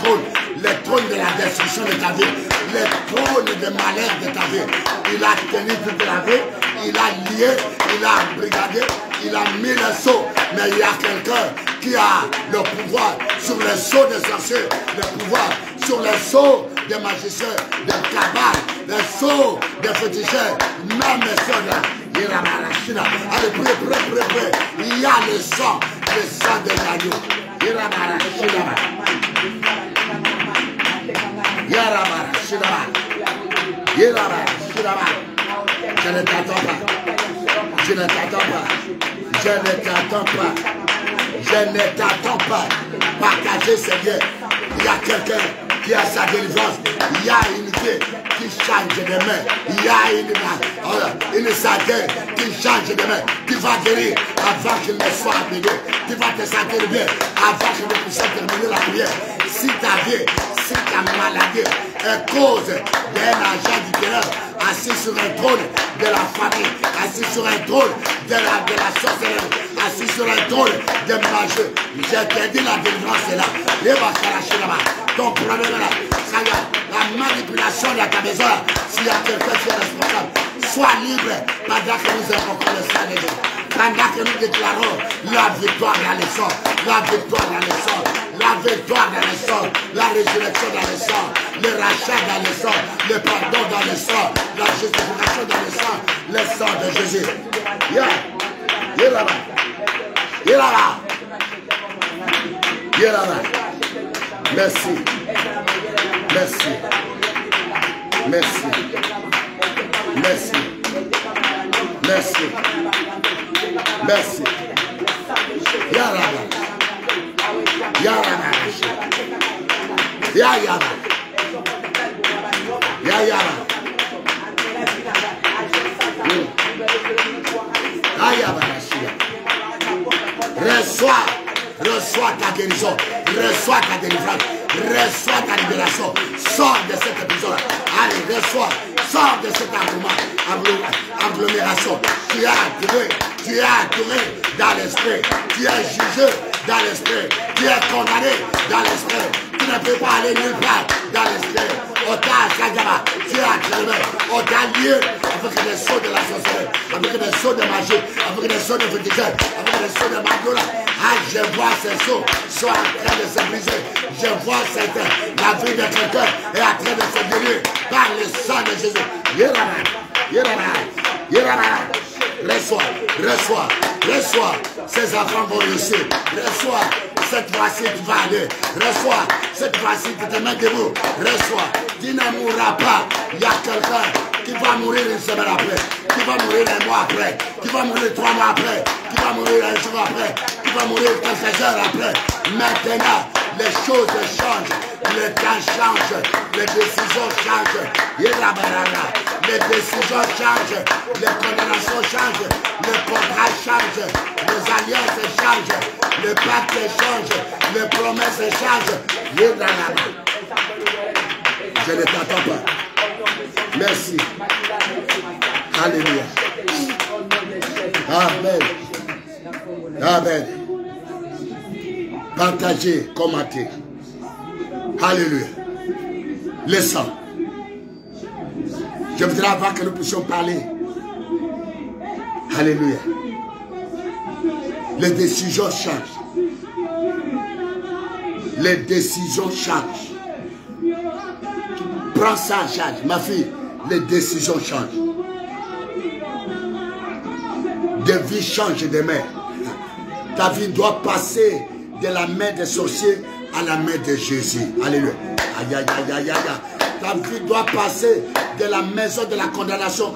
trône de la destruction de ta vie, le trône de malheur de ta vie. Il a tenu toute la vie, il a lié, il a brigadé, il a mis le sceau, mais il y a quelqu'un qui a le pouvoir sur le sceau des sorciers, le pouvoir sur le sceau des magiciens, des cabales, le sceau des féticheurs, même les soldats. Allez, prêt. Il y a le sang de l'agneau. Je ne t'attends pas. Je ne t'attends pas. Je ne t'attends pas. Je ne t'attends pas. Partagez ces biens. Il y a quelqu'un qui a sa délivrance. Il y a une vie qui change de main. Il y a une santé qui change de main. Tu vas guérir avant qu'il ne soit amené. Tu vas te sentir bien avant qu'il ne puisse terminer la prière. Si ta vie, si ta maladie est cause d'un agent du terreur assis sur un trône de la famille, assis sur un trône de la sorcellerie, assis sur un trône de magie, je te dis la délivrance est là. Ton problème est là. Ça y est, la manipulation de ta maison, s'il y a quelqu'un qui est responsable, sois libre pendant que nous invoquons le sang de Dieu. Pendant que nous déclarons la victoire dans les sangs, la victoire dans les sangs, la victoire dans les sangs, la résurrection dans les sangs, le rachat dans les sangs, le pardon dans les sangs, la justification dans les sangs, le sang de Jésus. Viens là-bas. Viens là-bas. Viens là-bas. Merci. Merci. Merci. Merci. Merci. Merci. Yaraba. Yaraba. Yaraba. Yaraba. Reçois ta guérison, reçois ta délivrance, reçois ta libération. Sors de cet épisode. Allez, reçois, sors de cette agglomération. Tu as tourné dans l'esprit, tu es jugé dans l'esprit, tu es condamné dans l'esprit. Tu ne peux pas aller nulle part dans l'esprit. On t'a Kagama, tu as acclamé, on t'a lié avec des sauts de la sorcellerie, avec des sauts de magie, avec des sauts de féticheur, avec des sauts de madola. Ah, je vois ces sauts sont en train de se briser. Je vois la vie de quelqu'un est en train de se guérir par le sang de Jésus. Reçois. Ces enfants vont réussir. Reçois. Cette fois-ci, tu vas aller. Reçois. Cette fois-ci, tu te mets debout. Reçois. Tu ne mourras pas. Il y a quelqu'un qui va mourir une semaine après, qui va mourir un mois après, qui va mourir 3 mois après, qui va mourir un jour après, qui va mourir quelques heures après. Maintenant, les choses changent, le temps change, les décisions changent. Les décisions changent, les condamnations changent, les contrats changent, les alliances changent, les pactes changent, les promesses changent. Je ne t'attends pas. Merci. Alléluia. Amen. Amen. Partagez, commentez. Alléluia. Le sang. Je voudrais avant que nous puissions parler. Alléluia. Les décisions changent. Les décisions changent. Prends ça en charge, ma fille. Les décisions changent. Des vies changent de main. Ta vie doit passer de la main des sorciers à la main de Jésus. Alléluia. Aïe, aïe, aïe, aïe, aïe. Ta vie doit passer de la maison de la condamnation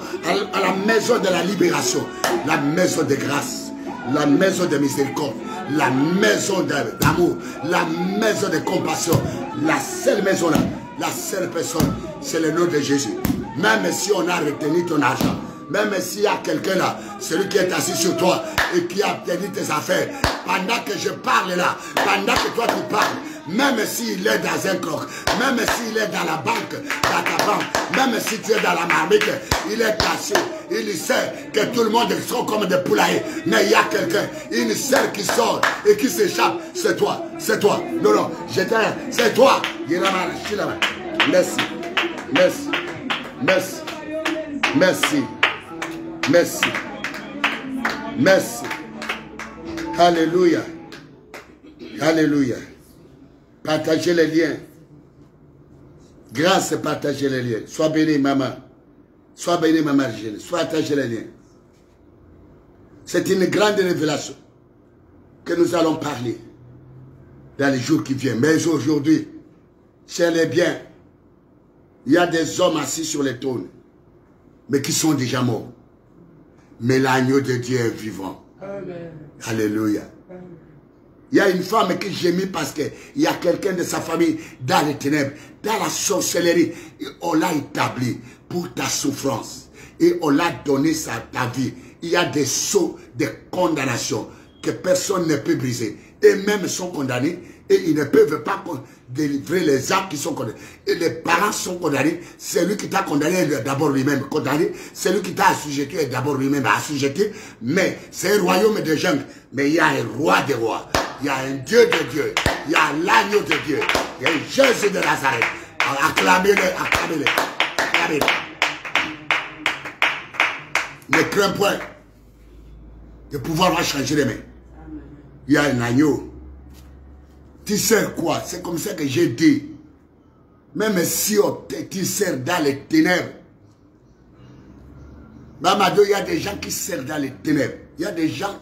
à la maison de la libération. La maison de grâce. La maison de miséricorde. La maison d'amour. La maison de compassion. La seule maison là. La seule personne, c'est le nom de Jésus. Même si on a retenu ton argent, même s'il y a quelqu'un là, celui qui est assis sur toi et qui a obtenu tes affaires, pendant que je parle là, pendant que toi tu parles, même s'il est dans un croc, même s'il est dans la banque, dans ta banque, même si tu es dans la marmite, il est caché, il sait que tout le monde sont comme des poulaillers, mais il y a quelqu'un, une seule qui sort et qui s'échappe, c'est toi, c'est toi, non, j'étais, c'est toi, merci, merci, merci, merci, merci, merci, alléluia, alléluia. Partagez les liens. Grâce, partagez les liens. Sois béni, maman. Sois béni, maman. Sois partagez les liens. C'est une grande révélation que nous allons parler dans les jours qui viennent. Mais aujourd'hui, c'est les biens. Il y a des hommes assis sur les trônes, mais qui sont déjà morts. Mais l'agneau de Dieu est vivant. Amen. Alléluia. Amen. Il y a une femme qui gémit parce qu'il y a quelqu'un de sa famille dans les ténèbres, dans la sorcellerie. Et on l'a établi pour ta souffrance. Et on l'a donné ta vie. Il y a des sceaux de condamnation que personne ne peut briser. Eux-mêmes sont condamnés et ils ne peuvent pas délivrer les âmes qui sont condamnés. Et les parents sont condamnés. Celui qui t'a condamné est d'abord lui-même condamné. Celui qui t'a assujetti est d'abord lui-même assujetti. Mais c'est un royaume de jungle. Mais il y a un roi des rois. Il y a un Dieu de Dieu. Il y a l'agneau de Dieu. Il y a Jésus de Nazareth. Acclamez-le, acclamez-le. Acclamez-le. Ne crains point. Le pouvoir va changer les mains. Il y a un agneau. Tu sers quoi? C'est comme ça que j'ai dit. Même si tu sers dans les ténèbres. Mamado, il y a des gens qui servent dans les ténèbres. Il y a des gens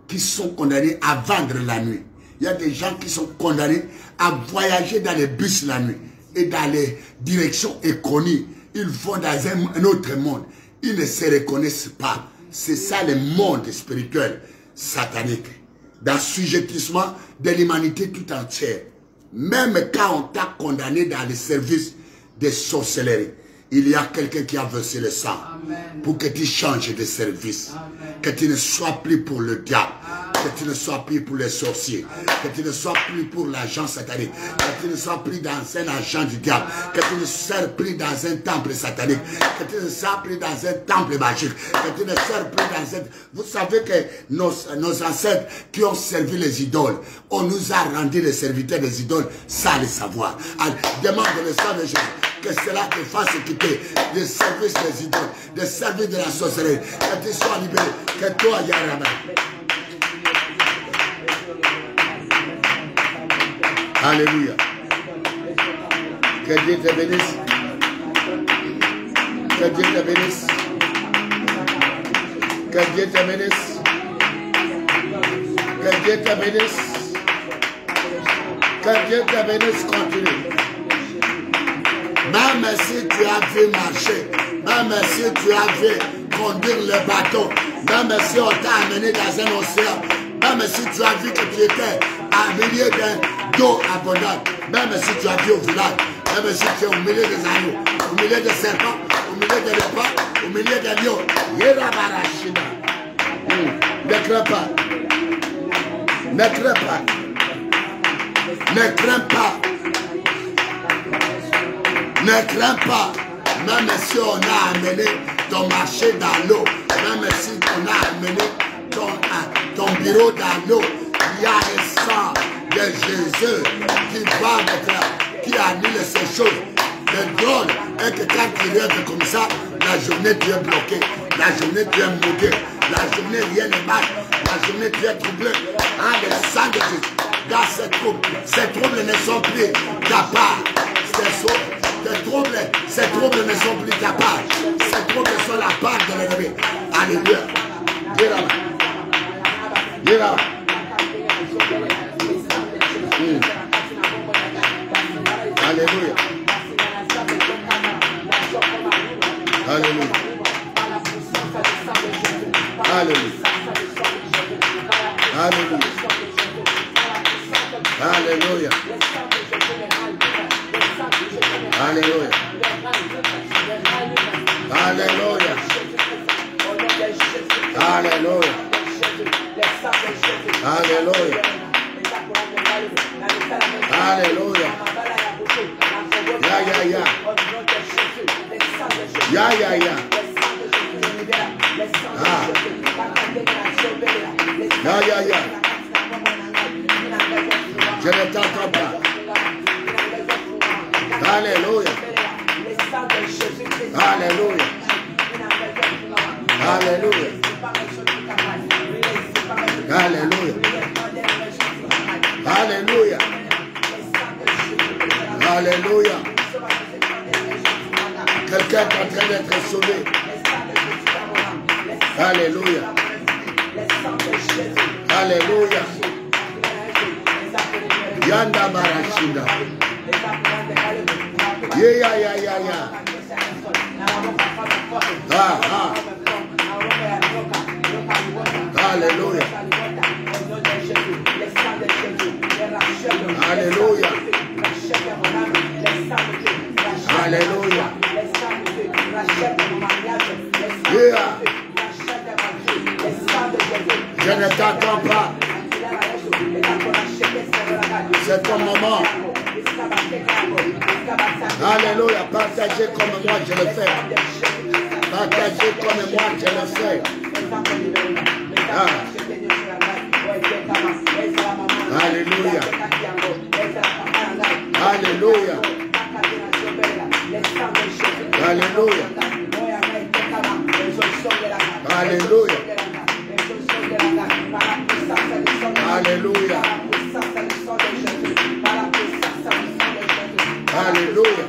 qui sont condamnés à vendre la nuit. Il y a des gens qui sont condamnés à voyager dans les bus la nuit. Et dans les directions inconnues. Ils vont dans un autre monde. Ils ne se reconnaissent pas. C'est ça le monde spirituel satanique. D'assujettissement de l'humanité tout entière. Même quand on t'a condamné dans les services de sorcellerie, il y a quelqu'un qui a versé le sang. Amen. Pour que tu changes de service. Amen. Que tu ne sois plus pour le diable. Amen. Que tu ne sois plus pour les sorciers. Amen. Que tu ne sois plus pour l'agent satanique. Amen. Que tu ne sois plus dans un agent du diable. Amen. Que tu ne sois plus dans un temple satanique. Amen. Que tu ne sois plus dans un temple magique. Que tu ne sois plus dans un... Vous savez que nos ancêtres qui ont servi les idoles, on nous a rendu les serviteurs des idoles sans le savoir. Alors, demande le sang de Jésus. Que cela te fasse quitter le service des idoles, le service de la sorcellerie, que tu sois libéré, que toi, Yarama. Alléluia. Que Dieu te bénisse. Que Dieu te bénisse. Que Dieu te bénisse. Que Dieu te bénisse. Que Dieu te bénisse, continue. Même si tu as vu marcher, même si tu as vu conduire le bateau, même si on t'a amené dans un océan, même si tu as vu que tu étais au milieu d'eau abondante, même si tu as vu au village, même si tu es au milieu des agneaux, au milieu des serpents, au milieu des léopards, au milieu des lions, ne crains pas, ne crains pas, ne crains pas. Ne crains pas, même si on a amené ton marché dans l'eau, même si on a amené ton bureau dans l'eau, il y a un sang de Jésus qui va avec là, qui annule ces choses. Le drôle est que quand tu rêves comme ça, la journée tu es bloqué, la journée tu es mouillé, la journée rien ne marche, la journée tu es troublé. Ah, le sang de Jésus, dans ces troubles ne sont plus capables. Ces troubles ne sont plus capables. Ces troubles sont la part de l'ennemi. Alléluia. Dira. Alléluia. Alléluia. Alléluia. Alléluia. Alléluia. Alléluia. Alléluia. Alléluia. Alléluia. Alléluia. Ya. Ya. Je ne t'entends pas. Alléluia. Alléluia. Alléluia. Alléluia. Alléluia. Alléluia. Quelqu'un est en train d'être sauvé. Alléluia. Alléluia. Yanda Barashinda. Ya. Alléluia. Alléluia. Alléluia. Je ne t'attends pas. C'est ton moment. Alléluia. Partagez comme moi je le fais. Partagez comme moi je le fais. Alléluia. Alléluia. Alléluia. Alléluia. Alléluia. Alléluia.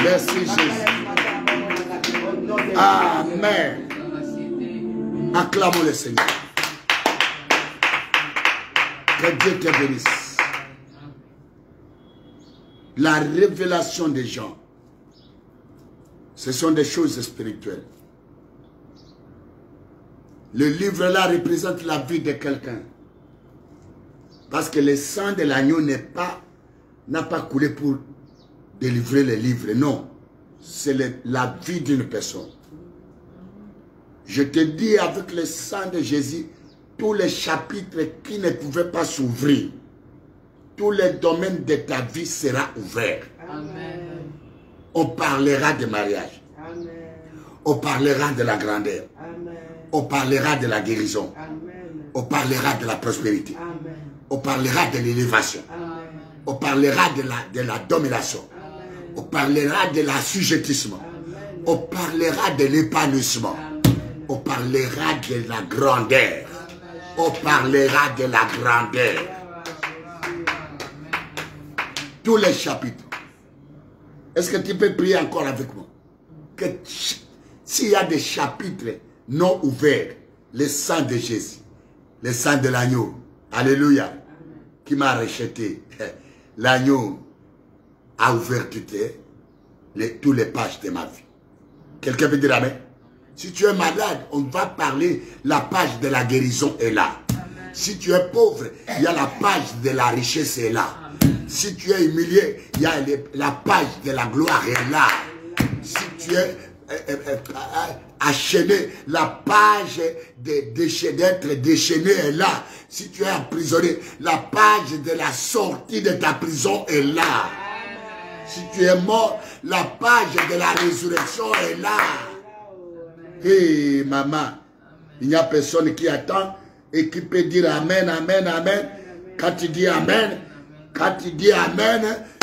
Merci Jésus. Amen. Acclamons le Seigneur. Que Dieu te bénisse. La révélation des gens, ce sont des choses spirituelles. Le livre-là représente la vie de quelqu'un. Parce que le sang de l'agneau n'a pas coulé pour délivrer les livres. Non, c'est la vie d'une personne. Je te dis, avec le sang de Jésus, tous les chapitres qui ne pouvaient pas s'ouvrir, tous les domaines de ta vie seront ouverts. Amen. On parlera de mariage. Amen. On parlera de la grandeur. Amen. On parlera de la guérison. Amen. On parlera de la prospérité. Amen. On parlera de l'élévation. On parlera de la domination. Amen. On parlera de l'assujettissement. On parlera de l'épanouissement. On parlera de la grandeur. On parlera de la grandeur. Tous les chapitres. Est-ce que tu peux prier encore avec moi? Que s'il y a des chapitres non ouverts, le sang de Jésus, le sang de l'agneau, alléluia, qui m'a racheté, l'agneau a ouvert toutes les pages de ma vie. Quelqu'un peut dire amen? Si tu es malade, on va parler, la page de la guérison est là. Amen. Si tu es pauvre, il y a la page de la richesse est là. Amen. Si tu es humilié, il y a la page de la gloire est là. Si tu es enchaîné, la page d'être déchaîné est là. Si tu es emprisonné, la page de la sortie de ta prison est là. Amen. Si tu es mort, la page de la résurrection est là. Hé, maman, il n'y a personne qui attend et qui peut dire amen, amen, amen. Quand tu dis amen,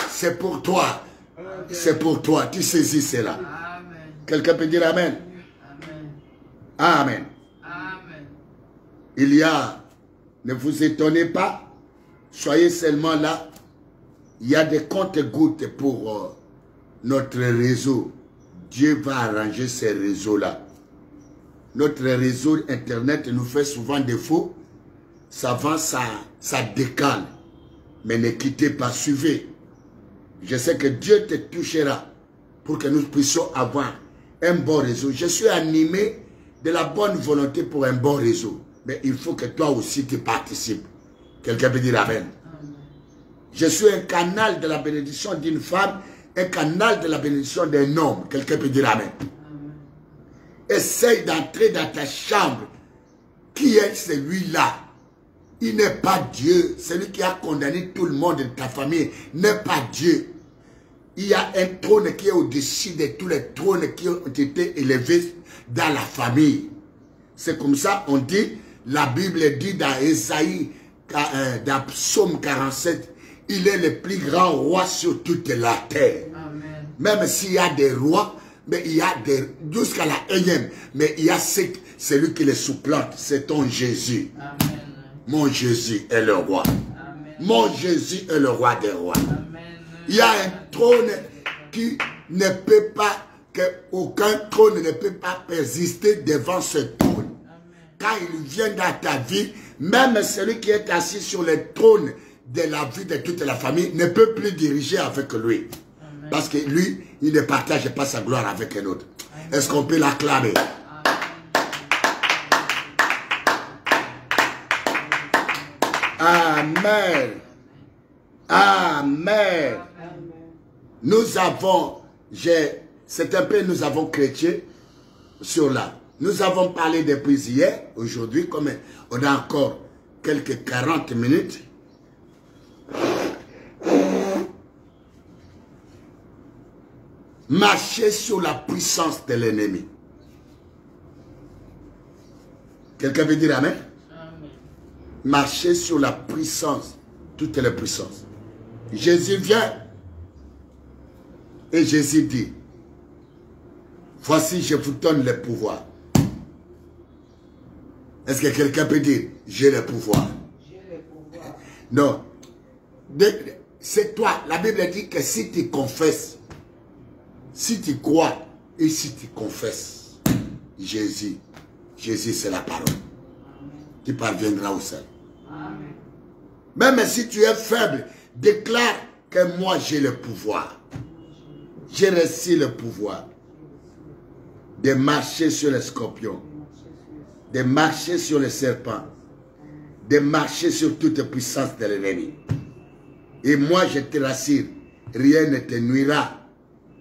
c'est pour toi. C'est pour toi. Tu saisis cela. Quelqu'un peut dire amen. Amen. Amen. Il y a, ne vous étonnez pas, soyez seulement là. Il y a des comptes-gouttes pour notre réseau. Dieu va arranger ces réseaux-là. Notre réseau internet nous fait souvent défaut. Ça va, ça décale. Mais ne quittez pas, suivez. Je sais que Dieu te touchera pour que nous puissions avoir un bon réseau. Je suis animé de la bonne volonté pour un bon réseau. Mais il faut que toi aussi tu participes. Quelqu'un peut dire amen. Je suis un canal de la bénédiction d'une femme, un canal de la bénédiction d'un homme. Quelqu'un peut dire amen. Essaye d'entrer dans ta chambre. Qui est celui-là? Il n'est pas Dieu. Celui qui a condamné tout le monde de ta famille n'est pas Dieu. Il y a un trône qui est au-dessus de tous les trônes qui ont été élevés dans la famille. C'est comme ça on dit, la Bible dit dans Ésaïe, dans Psaume 47, il est le plus grand roi sur toute la terre. Amen. Même s'il y a des rois, mais il y a des, jusqu'à la énième, mais il y a celui qui les supplante, c'est ton Jésus. Amen. Mon Jésus est le roi. Amen. Mon Jésus est le roi des rois. Amen. Il y a un trône qui ne peut pas, aucun trône ne peut pas persister devant ce trône. Amen. Quand il vient dans ta vie, même celui qui est assis sur le trône de la vie de toute la famille ne peut plus diriger avec lui. Amen. Parce que lui, il ne partage pas sa gloire avec un autre. Est-ce qu'on peut l'acclamer? Amen. Amen. Nous avons, c'est un peu, nous avons chrétien sur là. Nous avons parlé depuis hier, aujourd'hui, comme on a encore quelques 40 minutes. Marcher sur la puissance de l'ennemi. Quelqu'un veut dire amen? Amen. Marcher sur la puissance, toutes les puissances. Jésus vient et Jésus dit, voici je vous donne le pouvoir. Est-ce que quelqu'un peut dire, j'ai le pouvoir? J'ai le pouvoir. Non. C'est toi. La Bible dit que si tu confesses, si tu crois et si tu confesses, Jésus c'est la parole. Amen. Tu parviendras au ciel. Amen. Même si tu es faible, déclare que moi j'ai le pouvoir. J'ai reçu le pouvoir de marcher sur les scorpions, de marcher sur les serpents, de marcher sur toute puissance de l'ennemi. Et moi je te rassure, rien ne te nuira.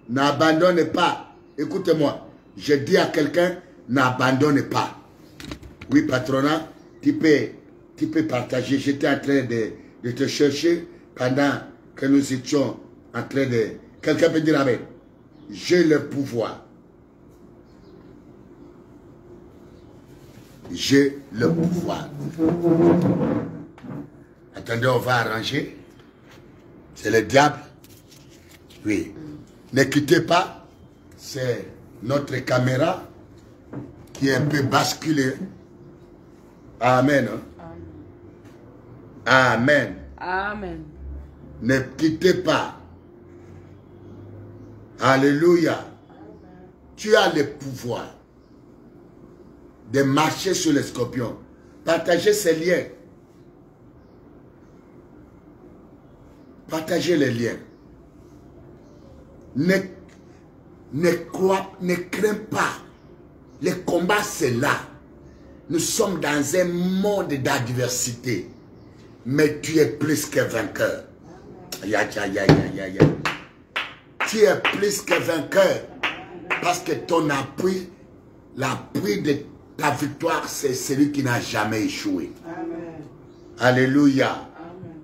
N'abandonne pas. Écoute-moi, je dis à quelqu'un, n'abandonne pas. Oui, patronat, tu peux partager. J'étais en train de te chercher pendant que nous étions en train de... Quelqu'un peut dire amen. J'ai le pouvoir. J'ai le pouvoir. Attendez, on va arranger. C'est le diable. Oui. Ne quittez pas. C'est notre caméra qui est un peu basculée. Amen. Amen. Amen. Ne quittez pas. Alléluia. Tu as le pouvoir de marcher sur les scorpions. Partagez ces liens. Partagez les liens. Ne crains pas. Le combat, c'est là. Nous sommes dans un monde d'adversité. Mais tu es plus que vainqueur. Tu es plus que vainqueur. Parce que ton appui, l'appui de ta victoire, c'est celui qui n'a jamais échoué. Amen. Alléluia. Amen.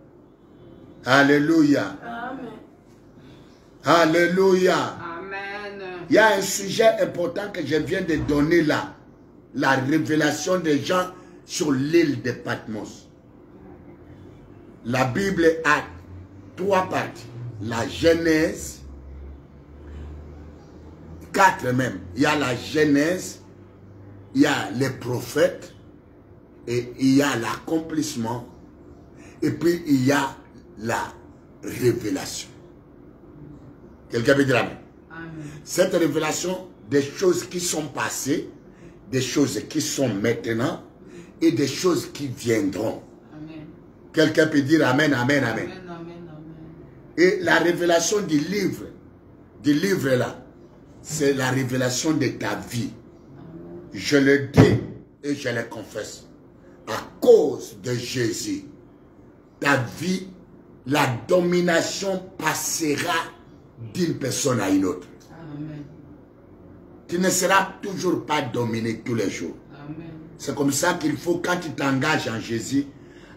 Alléluia. Amen. Alléluia. Amen. Il y a un sujet important que je viens de donner là. La révélation des gens sur l'île de Patmos. La Bible a 3 parties. La Genèse, 4 même. Il y a la Genèse, il y a les prophètes, et il y a l'accomplissement, et puis il y a la révélation. Quelqu'un peut dire amen. Amen. Cette révélation, des choses qui sont passées, des choses qui sont maintenant, et des choses qui viendront. Amen. Quelqu'un peut dire amen, amen, amen. Amen, amen, amen. Et la révélation du livre là, c'est la révélation de ta vie. Je le dis et je le confesse. À cause de Jésus, ta vie, la domination passera d'une personne à une autre. Amen. Tu ne seras toujours pas dominé tous les jours. Amen. C'est comme ça qu'il faut, quand tu t'engages en Jésus,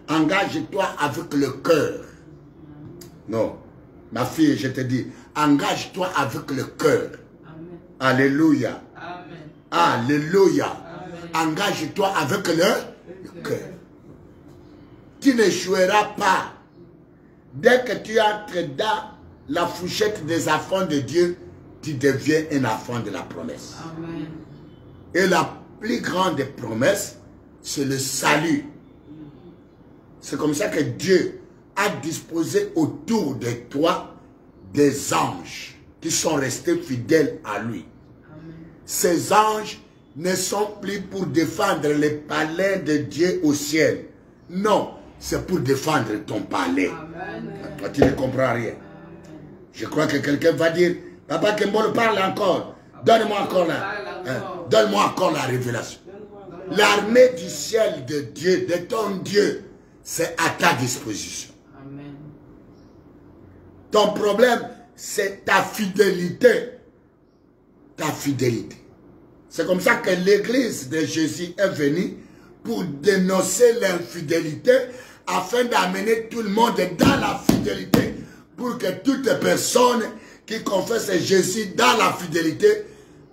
engage-toi avec le cœur. Non, ma fille, je te dis, engage-toi avec le cœur. Amen. Alléluia. Amen. Alléluia. Amen. Engage-toi avec le cœur. Tu ne joueras pas. Dès que tu entres dans la fourchette des enfants de Dieu, tu deviens un enfant de la promesse. Amen. Et la plus grande des promesses, c'est le salut. C'est comme ça que Dieu a disposé autour de toi des anges qui sont restés fidèles à lui. Amen. Ces anges ne sont plus pour défendre les palais de Dieu au ciel. Non, c'est pour défendre ton palais. Amen. Toi, tu ne comprends rien. Je crois que quelqu'un va dire, Papa Kembolo parle encore. Donne-moi encore donne-moi encore la révélation. L'armée du ciel de Dieu, de ton Dieu, c'est à ta disposition. Amen. Ton problème, c'est ta fidélité. Ta fidélité. C'est comme ça que l'église de Jésus est venue pour dénoncer l'infidélité afin d'amener tout le monde dans la fidélité pour que toute personne qui confesse Jésus dans la fidélité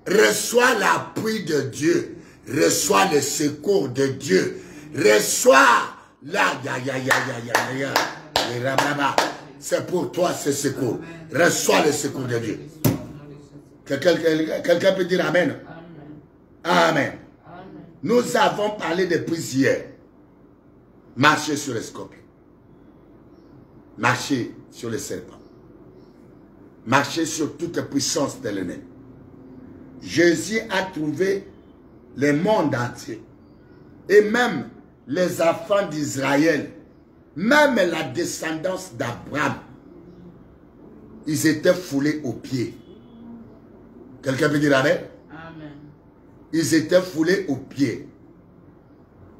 reçoit l'appui de Dieu, reçoit le secours de Dieu, reçoit la c'est pour toi ce secours. Reçois le secours de Dieu. Quelqu'un peut dire amen. Amen. Nous avons parlé depuis hier. Marcher sur les scorpions. Marcher sur les serpents. Marcher sur toute puissance de l'ennemi. Jésus a trouvé le monde entier. Et même les enfants d'Israël, même la descendance d'Abraham, ils étaient foulés aux pieds. Quelqu'un peut dire amen? Amen. Ils étaient foulés aux pieds.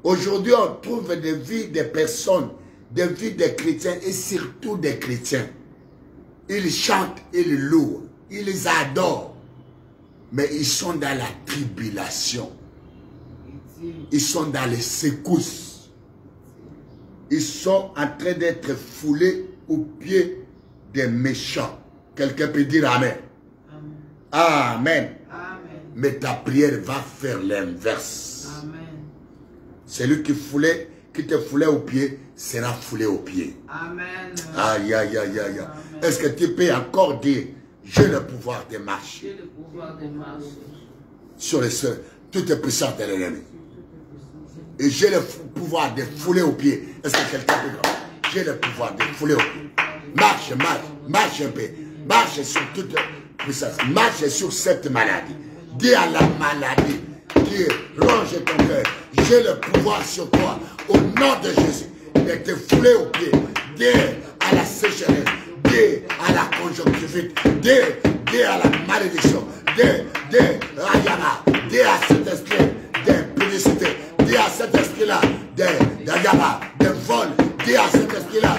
Aujourd'hui, on trouve des vies des personnes, des vies des chrétiens et surtout des chrétiens. Ils chantent, ils louent, ils les adorent. Mais ils sont dans la tribulation. Ils sont dans les secousses. Ils sont en train d'être foulés aux pieds des méchants. Quelqu'un peut dire amen. Amen. Amen. Amen. Mais ta prière va faire l'inverse. Celui qui te foulait aux pieds sera foulé aux pieds. Amen. Aïe, aïe, aïe, aïe. Est-ce que tu peux encore dire, j'ai le pouvoir de marcher? J'ai le pouvoir de marcher sur les sols, toute puissance de l'ennemi. Et j'ai le pouvoir de fouler aux pieds. Est-ce que quelqu'un peut dire? J'ai le pouvoir de fouler aux pieds. Marche, marche, marche un peu. Marche sur toute puissance. Marche sur cette maladie. Dis à la maladie qui ronge ton cœur, j'ai le pouvoir sur toi. Au nom de Jésus, de te fouler aux pieds. Dis à la sécheresse. Dis à la conjonctivite. Dis à la malédiction. Dis à cet esprit d'impudicité. Dis à cet esprit-là de vol. Dis à cet esprit-là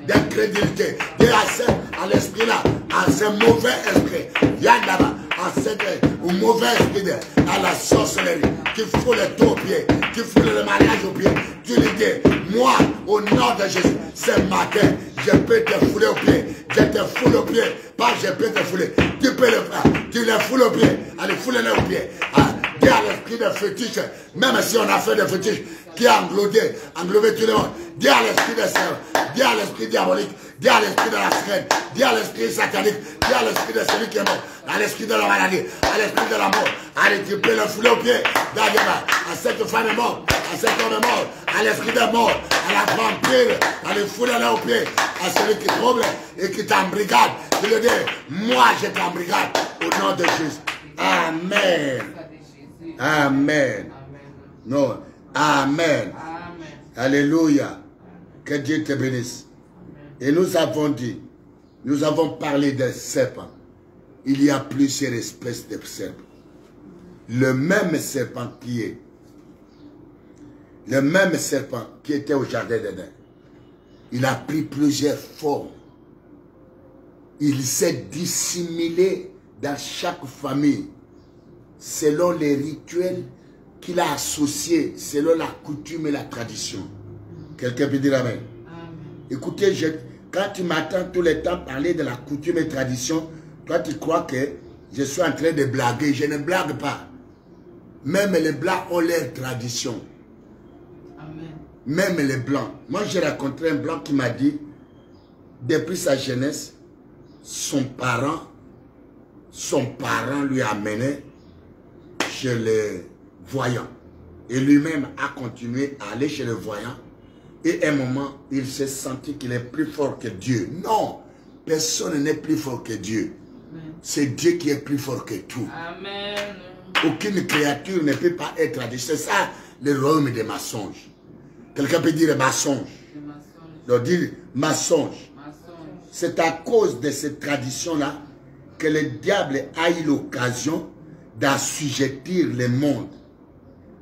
d'incrédulité. Dis à l'esprit-là, à ce mauvais esprit. Viens là-bas, à ce mauvais esprit, à la sorcellerie, qui fout le tout au pied, qui fout le mariage au pied. Tu lui dis, moi, au nom de Jésus, ce matin, je peux te fouler au pied. Je te foule au pied, pas je peux te fouler. Tu peux le faire, tu le foules au pied. Allez, foule-le au pied. Dis à l'esprit de fétiche, même si on a fait des fétiches qui a englobé tout le monde. Dis à l'esprit de cerveau, dis à l'esprit diabolique, dis à l'esprit de la sirène, dis à l'esprit satanique, dis à l'esprit de celui qui est mort, à l'esprit de la maladie, à l'esprit de la mort. Allez, tu peux le fouler au pied. À cette femme est morte, à cet homme est mort, à l'esprit de mort, à la vampire, allez, fouler-le au pied. À celui qui trouble et qui t'embrigade. Tu le dis, moi je t'embrigade au nom de Jésus. Amen. Amen. Non. Amen. Alléluia. Que Dieu te bénisse. Et nous avons dit, nous avons parlé des serpents. Il y a plusieurs espèces de serpents. Le même serpent qui était au jardin d'Éden, il a pris plusieurs formes. Il s'est dissimulé dans chaque famille selon les rituels qu'il a associés, selon la coutume et la tradition. Quelqu'un peut dire amen. Écoutez, quand tu m'attends tout le temps parler de la coutume et tradition, toi tu crois que je suis en train de blaguer. Je ne blague pas. Même les blancs ont leur tradition. Même les blancs. Moi, j'ai rencontré un blanc qui m'a dit, depuis sa jeunesse, son parent lui a amené chez les voyants. Et lui-même a continué à aller chez les voyants. Et à un moment, il s'est senti qu'il est plus fort que Dieu. Non, personne n'est plus fort que Dieu. C'est Dieu qui est plus fort que tout. Amen. Aucune créature ne peut pas être à Dieu. C'est ça le royaume des mensonges. Quelqu'un peut dire mensonge. Donc dire mensonge. C'est à cause de cette tradition-là que le diable a eu l'occasion d'assujettir le monde.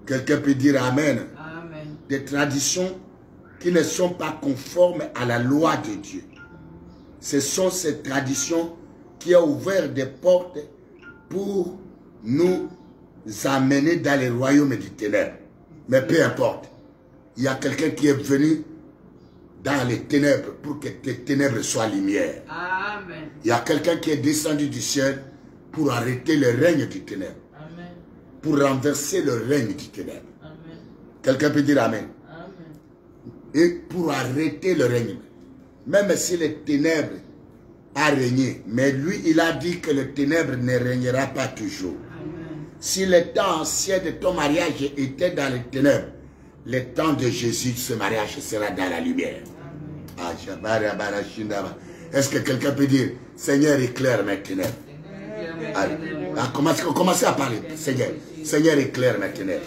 Quelqu'un peut dire amen. Amen. Des traditions qui ne sont pas conformes à la loi de Dieu. Ce sont ces traditions qui ont ouvert des portes pour nous amener dans les royaumes des ténèbres. Mais peu importe. Il y a quelqu'un qui est venu dans les ténèbres pour que tes ténèbres soient lumière. Amen. Il y a quelqu'un qui est descendu du ciel pour arrêter le règne du ténèbre. Amen. Pour renverser le règne du ténèbre. Quelqu'un peut dire amen. Amen. Et pour arrêter le règne. Même si les ténèbres a régné, mais lui il a dit que le ténèbre ne régnera pas toujours. Amen. Si le temps ancien de ton mariage était dans les ténèbres, le temps de Jésus, ce mariage sera dans la lumière. Est-ce que quelqu'un peut dire, Seigneur, éclaire mes ténèbres? Commencez à parler, Seigneur. Seigneur, éclaire mes ténèbres.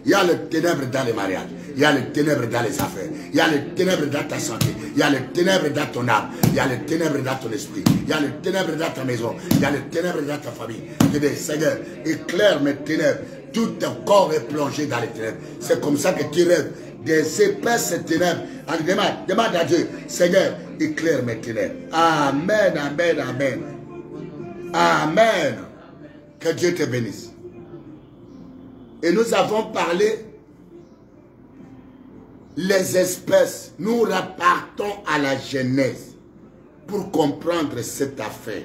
Il y a les ténèbres dans les mariages, il y a les ténèbres dans les affaires, il y a les ténèbres dans ta santé, il y a les ténèbres dans ton âme, il y a les ténèbres dans ton esprit, il y a les ténèbres dans ta maison, il y a les ténèbres dans ta famille. Je dis, Seigneur, éclaire mes ténèbres. Tout ton corps est plongé dans les ténèbres. C'est comme ça que tu rêves des épaisses ténèbres. Demande à Dieu, Seigneur, éclaire mes ténèbres. Amen, amen, amen. Amen. Que Dieu te bénisse. Et nous avons parlé les espèces. Nous repartons à la Genèse pour comprendre cette affaire.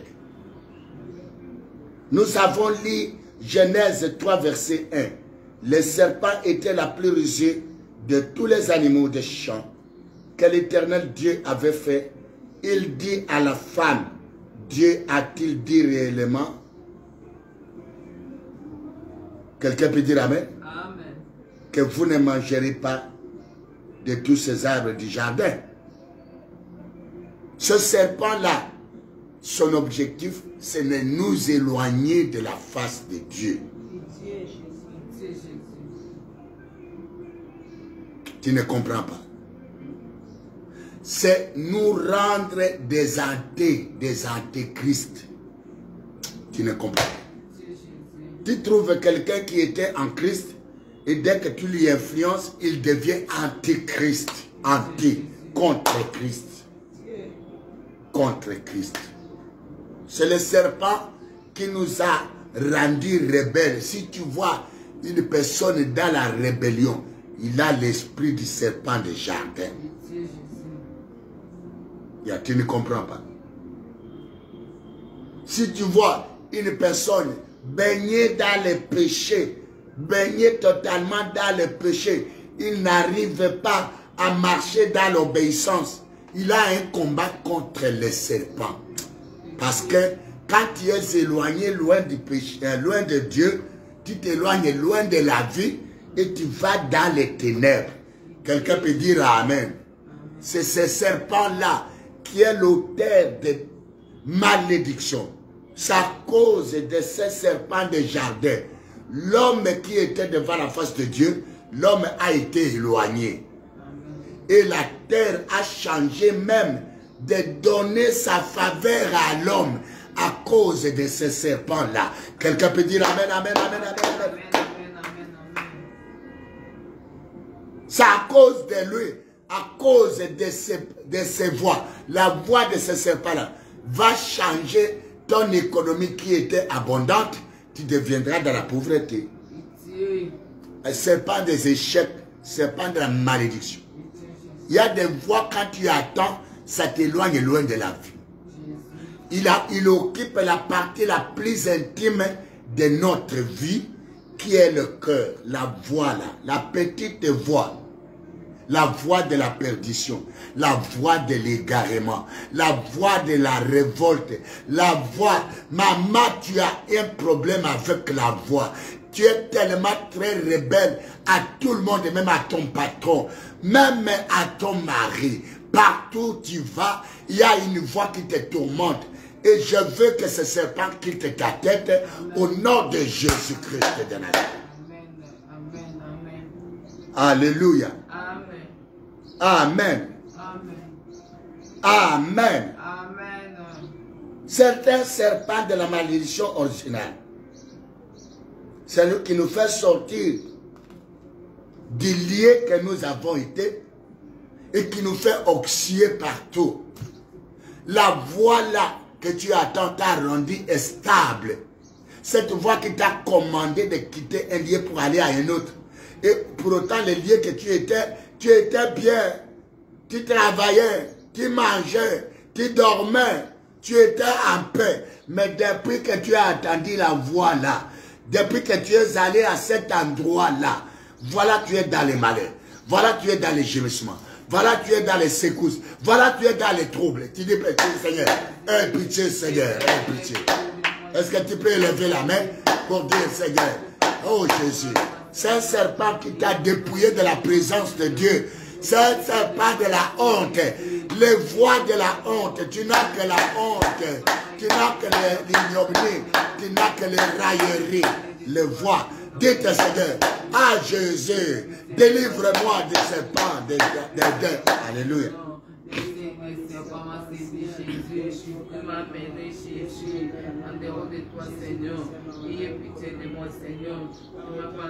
Nous avons lu Genèse 3, verset 1. Le serpent était la plus rusée de tous les animaux des champs que l'Éternel Dieu avait fait. Il dit à la femme, Dieu a-t-il dit réellement? Quelqu'un peut dire Amen? Amen. Que vous ne mangerez pas de tous ces arbres du jardin. Ce serpent-là, son objectif, c'est de nous éloigner de la face de Dieu. Tu ne comprends pas. C'est nous rendre des antéchrists. Tu ne comprends pas. Tu trouves quelqu'un qui était en Christ et dès que tu lui influences, il devient antéchrist. Contre Christ. Contre Christ. C'est le serpent qui nous a rendus rebelles. Si tu vois une personne dans la rébellion, il a l'esprit du serpent de jardin. Tu ne comprends pas. Si tu vois une personne baignée dans le péché, baignée totalement dans le péché, il n'arrive pas à marcher dans l'obéissance. Il a un combat contre les serpents. Parce que quand tu es éloigné loin du péché, loin de Dieu, tu t'éloignes loin de la vie et tu vas dans les ténèbres. Quelqu'un peut dire Amen. C'est ce serpent-là qui est l'auteur de malédiction. C'est à cause de ces serpents de jardin. L'homme qui était devant la face de Dieu, l'homme a été éloigné. Et la terre a changé même de donner sa faveur à l'homme à cause de ces serpents-là. Quelqu'un peut dire Amen, Amen, Amen, Amen, Amen. C'est à cause de lui, à cause de ses voix. La voix de ces serpents-là va changer ton économie qui était abondante. Tu deviendras dans la pauvreté. Serpent des échecs, serpent de la malédiction. Il y a des voix quand tu attends, ça t'éloigne loin de la vie. Il occupe la partie la plus intime de notre vie, qui est le cœur, la voix là, la petite voix. La voix de la perdition, la voix de l'égarement, la voix de la révolte, la voix, maman, tu as un problème avec la voix. Tu es tellement très rebelle à tout le monde, même à ton patron, même à ton mari. Partout où tu vas, il y a une voix qui te tourmente. Et je veux que ce serpent quitte ta tête au nom de Jésus-Christ de Nazareth. Amen, amen. Alléluia. Amen. Amen. Amen. Amen. Amen. Certains serpents de la malédiction originale, c'est lui qui nous fait sortir du lieu que nous avons été et qui nous fait osciller partout. La voix là que tu attends t'a rendu stable. Cette voix qui t'a commandé de quitter un lieu pour aller à un autre. Et pour autant, le lieu que tu étais bien. Tu travaillais, tu mangeais, tu dormais, tu étais en paix. Mais depuis que tu as entendu la voix là, depuis que tu es allé à cet endroit là, voilà tu es dans les malheurs, voilà tu es dans les gémissements, voilà tu es dans les secousses, voilà tu es dans les troubles. Tu dis, pitié Seigneur, pitié Seigneur, pitié. Est-ce que tu peux élever la main pour dire Seigneur, oh Jésus, c'est un serpent qui t'a dépouillé de la présence de Dieu. C'est un serpent de la honte. Les voies de la honte, tu n'as que la honte, tu n'as que l'ignominie, tu n'as que les railleries, les voies. Dites Seigneur, ah Jésus, délivre-moi du serpent des dents. Alléluia.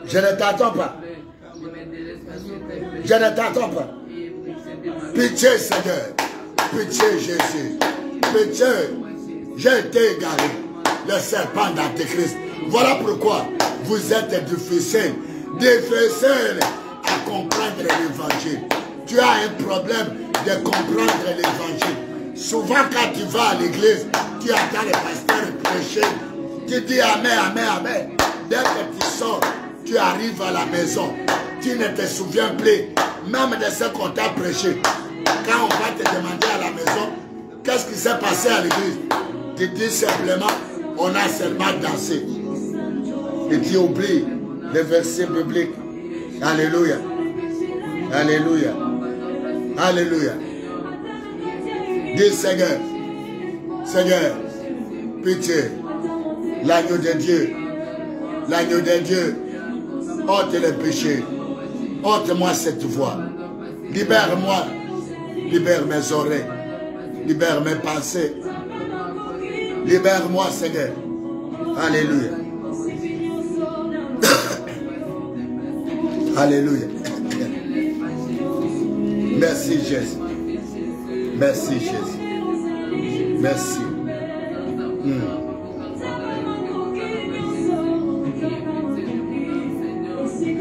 Je ne t'attends pas. Je ne t'attends pas. Pitié Seigneur. Pitié Jésus. Pitié. J'ai été égaré. Le serpent d'Antéchrist. Voilà pourquoi vous êtes difficile à comprendre l'évangile. Tu as un problème de comprendre l'évangile. Souvent quand tu vas à l'église, tu attends les pasteurs prêcher. Tu dis amen, amen, amen. Dès que tu sors, tu arrives à la maison. Tu ne te souviens plus même de ce qu'on t'a prêché. Quand on va te demander à la maison, qu'est-ce qui s'est passé à l'église? Tu dis simplement, on a seulement dansé. Et tu oublies les versets bibliques. Alléluia. Alléluia. Alléluia. Dis Seigneur, Seigneur, pitié, l'agneau de Dieu, ôte les péchés, ôte-moi cette voix, libère-moi, libère mes oreilles, libère mes pensées, libère-moi Seigneur. Alléluia. Alléluia. Merci Jésus. Merci Jésus. Merci.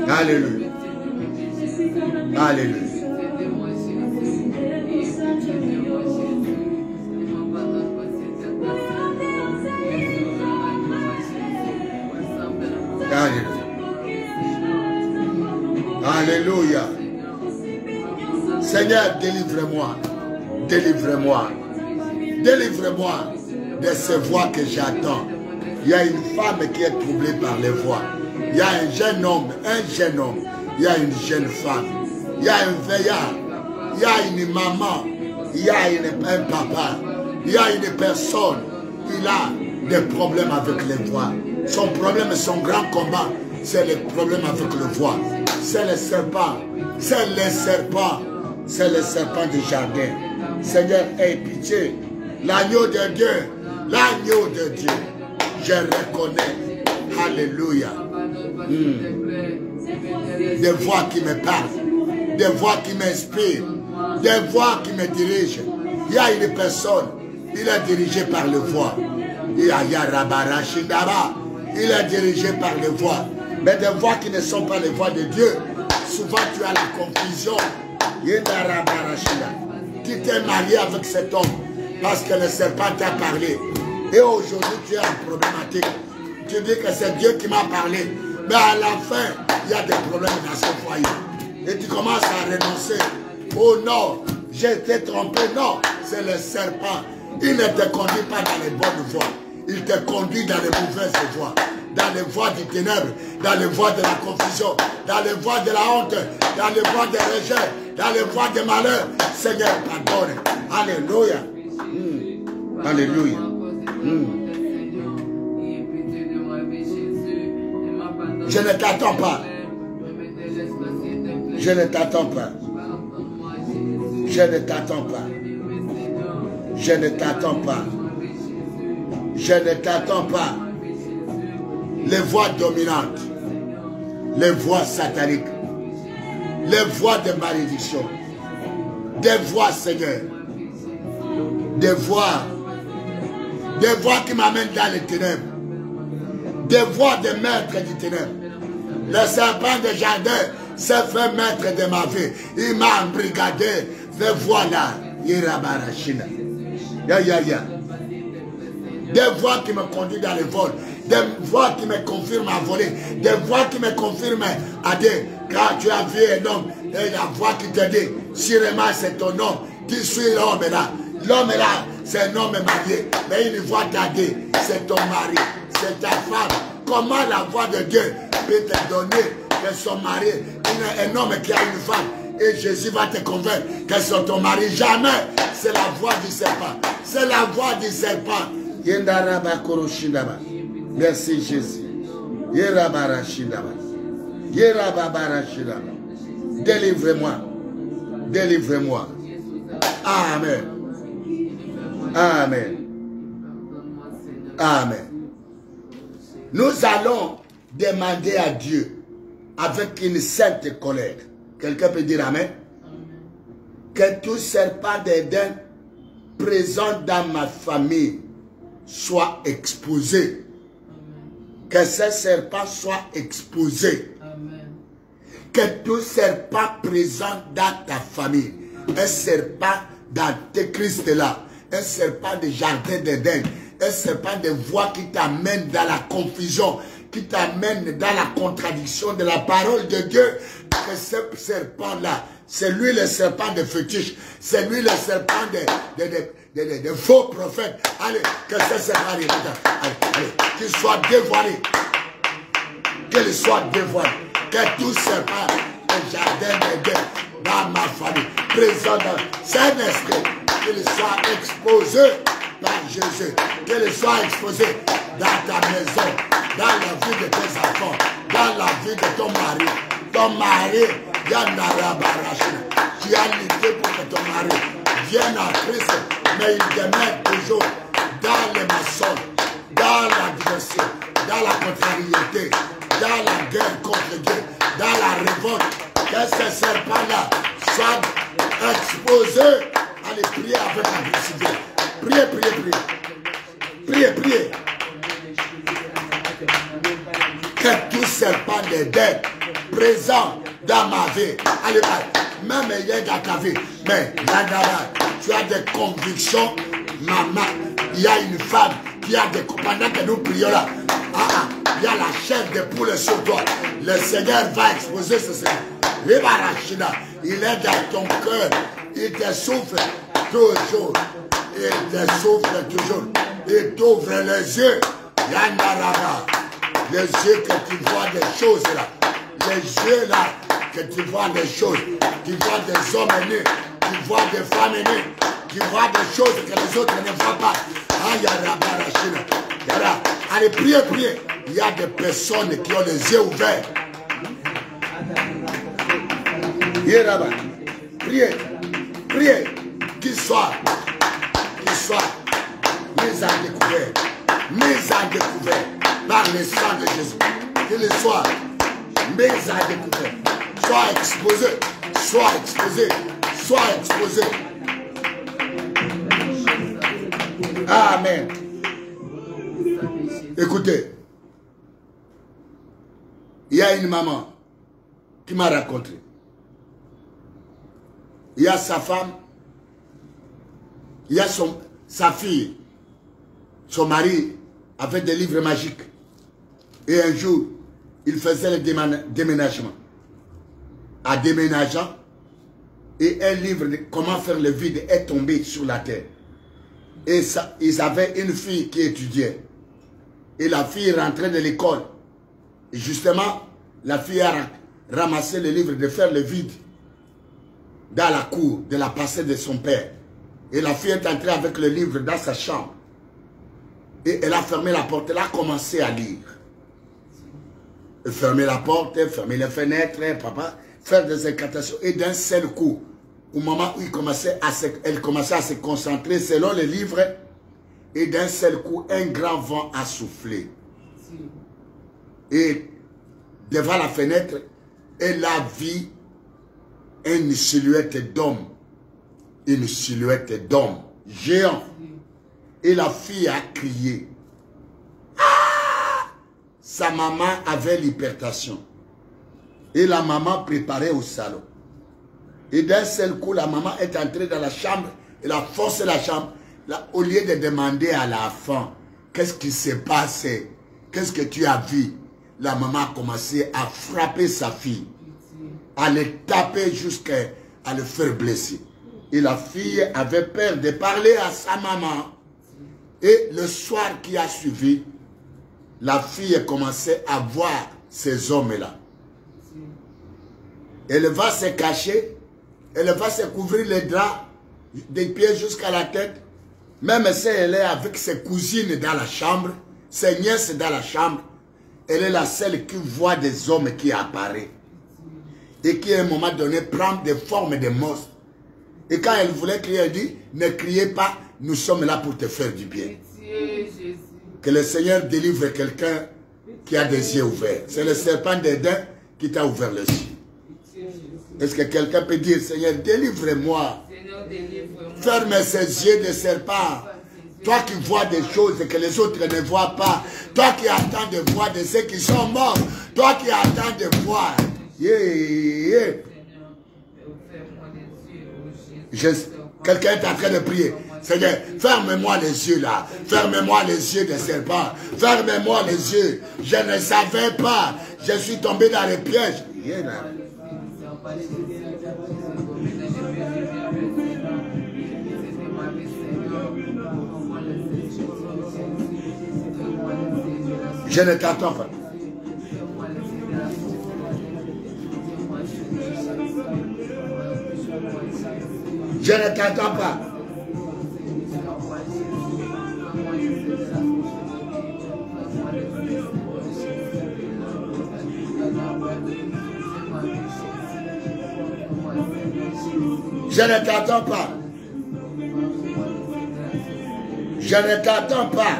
Alléluia. Alléluia. Alléluia. Seigneur, délivre-moi. Délivrez-moi. Délivrez-moi de ces voix que j'attends. Il y a une femme qui est troublée par les voix. Il y a un jeune homme. Il y a une jeune femme. Il y a un veillard. Il y a une maman. Il y a un papa. Il y a une personne. Il a des problèmes avec les voix. Son problème, son grand combat, c'est le problème avec les voix. C'est le serpent. C'est le serpent. C'est le serpent du jardin. Seigneur, aie pitié. L'agneau de Dieu. L'agneau de Dieu. Je reconnais. Alléluia. Des voix qui me parlent. Des voix qui m'inspirent. Des voix qui me dirigent. Il y a une personne. Il est dirigé par les voix. Il est dirigé par les voix. Mais des voix qui ne sont pas les voix de Dieu. Souvent tu as la confusion. Tu t'es marié avec cet homme parce que le serpent t'a parlé. Et aujourd'hui tu es en problématique. Tu dis que c'est Dieu qui m'a parlé. Mais à la fin, il y a des problèmes dans ce foyer. Et tu commences à renoncer. Oh non, j'ai été trompé. Non, c'est le serpent. Il ne te conduit pas dans les bonnes voies. Il te conduit dans les mauvaises voies. Dans les voies du ténèbre, dans les voies de la confusion, dans les voies de la honte, dans les voies des rejets, dans les voies des malheurs. Seigneur, pardonne. Alléluia. Alléluia. Je ne t'attends pas. Je ne t'attends pas. Je ne t'attends pas. Je ne t'attends pas. Je ne t'attends pas. Les voix dominantes, les voix sataniques, les voix de malédiction, des voix, Seigneur, des voix qui m'amènent dans les ténèbres, des voix de maître du ténèbre. Le serpent de jardin s'est fait maître de ma vie. Il m'a embrigadé. Des voix là, des voix qui me conduisent dans les vols, des voix qui me confirment à voler, des voix qui me confirment à dire, quand tu as vu un homme, et la voix qui te dit, sûrement c'est ton homme, tu suis l'homme là. L'homme là, c'est un homme marié, mais une voix t'a dit, c'est ton mari, c'est ta femme. comment la voix de Dieu peut te donner que son mari, un homme qui a une femme, et Jésus va te convaincre que c'est ton mari? Jamais. C'est la voix du serpent. C'est la voix du serpent. Merci Jésus. Délivre-moi. Délivre-moi. Amen. Amen. Amen. Nous allons demander à Dieu avec une sainte colère. Quelqu'un peut dire Amen? Que tout serpent d'Éden présent dans ma famille soit exposé. Que ce serpent soit exposé. Que tout serpent présent dans ta famille, un serpent dans tes Christ là, un serpent de jardin d'Éden, un serpent de voix qui t'amène dans la confusion, qui t'amène dans la contradiction de la parole de Dieu, que ce serpent-là, c'est lui le serpent de fétiche, c'est lui le serpent de faux prophètes. Allez, que ce serpent, allez, qu'il soit dévoilé, qu'il soit dévoilé, que tout serpent de jardin d'Éden dans ma famille, présent dans Saint-Esprit, qu'il soit exposé par Jésus, qu'il soit exposé dans ta maison, dans la vie de tes enfants, dans la vie de ton mari. Ton mari, tu as l'idée pour que ton mari vienne en Christ, mais il demeure toujours dans les mensonges, dans l'adversité, dans la contrariété, dans la guerre contre Dieu, dans la révolte. Que ce serpent-là soit exposé. Allez, priez avec agressivité. Priez, priez, priez. Priez, priez. Que tout serpent d'Éden présent dans ma vie, allez, même il est dans ta vie, mais là, tu as des convictions, maman, il y a une femme qui a des pendant que nous prions là, il y a la chair de poule sur toi, le Seigneur va exposer ce Seigneur. Il est dans ton cœur, il te souffle toujours, il te souffle toujours, il t'ouvre les yeux, les yeux que tu vois des choses là, les yeux là, que tu vois des choses, tu vois des hommes nus, tu vois des femmes nues, tu vois des choses que les autres ne voient pas. Allez, priez, priez. Il y a des personnes qui ont les yeux ouverts. Priez, priez, qu'il soit mis en découvert par le sang de Jésus. Qu'il soit mis en découvert, soit exposé, soit exposé, soit exposé. Amen. Écoutez, il y a une maman qui m'a raconté. Il y a sa femme, il y a sa fille, son mari avait des livres magiques. Et un jour, il faisait le déménagement. En déménageant, et un livre de comment faire le vide est tombé sur la terre. Et ça, ils avaient une fille qui étudiait. Et la fille rentrait de l'école. Et justement, la fille a ramassé le livre de faire le vide dans la cour de la passée de son père. Et la fille est entrée avec le livre dans sa chambre. Et elle a fermé la porte. Elle a commencé à lire. Elle fermait la porte, elle fermait les fenêtres, papa, faire des incantations. Et d'un seul coup, au moment où elle commençait à se concentrer selon les livres, et d'un seul coup, un grand vent a soufflé. Et devant la fenêtre, elle a vu une silhouette d'homme. Une silhouette d'homme géant. Et la fille a crié. Ah! Sa maman avait l'hypertension. Et la maman préparait au salon. Et d'un seul coup, la maman est entrée dans la chambre. Elle a forcé la chambre. Là, au lieu de demander à l'enfant, qu'est-ce qui s'est passé? Qu'est-ce que tu as vu? La maman a commencé à frapper sa fille. À le taper jusqu'à le faire blesser. Et la fille avait peur de parler à sa maman. Et le soir qui a suivi, la fille commençait à voir ces hommes-là. Elle va se cacher, elle va se couvrir les draps des pieds jusqu'à la tête. Même si elle est avec ses cousines dans la chambre, ses nièces dans la chambre, elle est la seule qui voit des hommes qui apparaissent. Et qui à un moment donné prend des formes de monstres. Et quand elle voulait crier, elle dit, ne criez pas, nous sommes là pour te faire du bien. Que le Seigneur délivre quelqu'un qui a des yeux ouverts. C'est le serpent d'Éden qui t'a ouvert les yeux. Est-ce que quelqu'un peut dire, Seigneur, délivre-moi. Ferme ses yeux de serpent. Toi qui vois des choses que les autres ne voient pas. Toi qui attends de voir de ceux qui sont morts. Toi qui attends de voir. Quelqu'un est en train de prier. Seigneur, ferme-moi les yeux là. Ferme-moi les yeux des serpents. Ferme-moi les yeux. Je ne savais pas. Je suis tombé dans les pièges. Je ne t'entends pas. Je ne t'entends pas. Je ne t'entends pas. Je ne t'entends pas.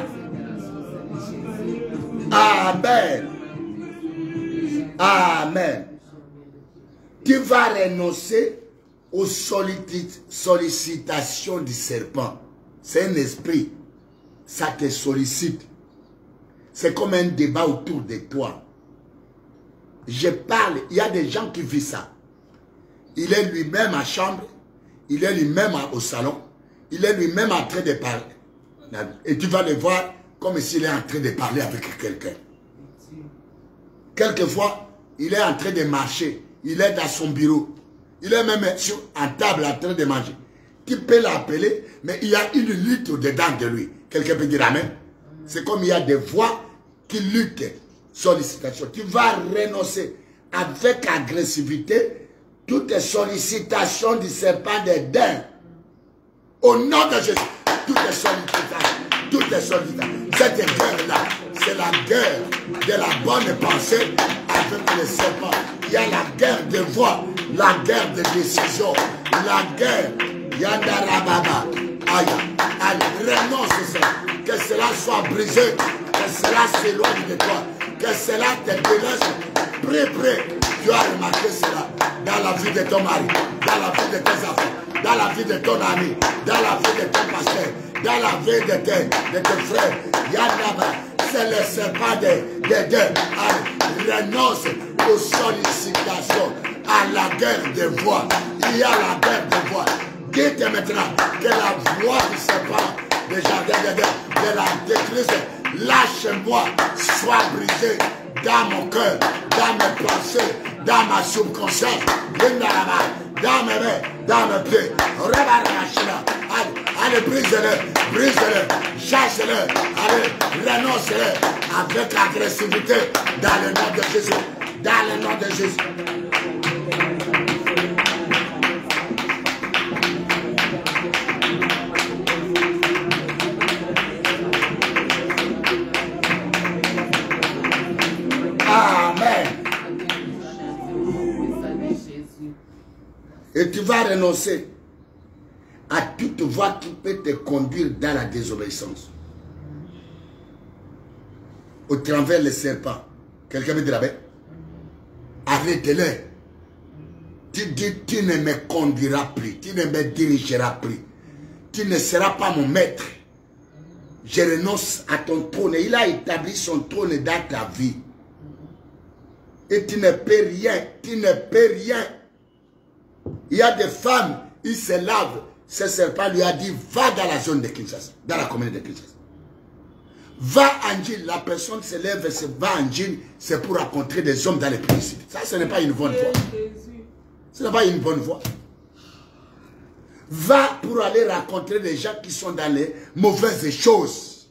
Amen. Amen. Tu vas renoncer aux sollicitations du serpent. C'est un esprit. Ça te sollicite. C'est comme un débat autour de toi. Je parle, il y a des gens qui vivent ça. Il est lui-même à chambre, il est lui-même au salon, il est lui-même en train de parler. Et tu vas le voir comme s'il est en train de parler avec quelqu'un. Quelquefois, il est en train de marcher, il est dans son bureau, il est même sur une table en train de manger. Tu peux l'appeler, mais il y a une lutte au-dedans de lui. Quelqu'un peut dire amen. C'est comme il y a des voix qui luttent, sollicitation. Tu vas renoncer avec agressivité toutes les sollicitations du serpent d'Éden. Au nom de Jésus, toutes les sollicitations, toutes les sollicitations. Cette guerre-là, c'est la guerre de la bonne pensée avec le serpent. Il y a la guerre de voix, la guerre de décision, la guerre Yandarababa. Aïe, allez, renonce ça. Que cela soit brisé, que cela s'éloigne de toi, que cela te délaisse. Près. Tu as remarqué cela dans la vie de ton mari, dans la vie de tes enfants, dans la vie de ton ami, dans la vie de ton pasteur, dans la vie de tes frères. Yandaba, c'est le serpent de Dieu. Renonce aux sollicitations, à la guerre des voix. Il y a la guerre des voix. Dites maintenant que la voix du serpent, du jardin de la détruise, lâche-moi, soit brisée dans mon cœur, dans mes pensées, dans ma subconscience, dans mes mains, dans mes pieds. Allez, brise-le, chasse-le, allez, renonce-le avec agressivité dans le nom de Jésus, dans le nom de Jésus. Amen. Et tu vas renoncer à toute voie qui peut te conduire dans la désobéissance. Au travers les serpents. Quelqu'un me dit là-bas? Arrête-le. Tu dis, tu ne me conduiras plus. Tu ne me dirigeras plus. Tu ne seras pas mon maître. Je renonce à ton trône. Il a établi son trône dans ta vie. Et tu ne peux rien. Tu ne peux rien. Il y a des femmes, ils se lavent. Ce serpent lui a dit, va dans la zone de Kinshasa, dans la commune de Kinshasa. Va en Gilles, la personne se lève et se va en Gilles, c'est pour rencontrer des hommes dans les publicités. Ça, ce n'est pas une bonne voie. Ce n'est pas une bonne voie. Va pour aller rencontrer des gens qui sont dans les mauvaises choses.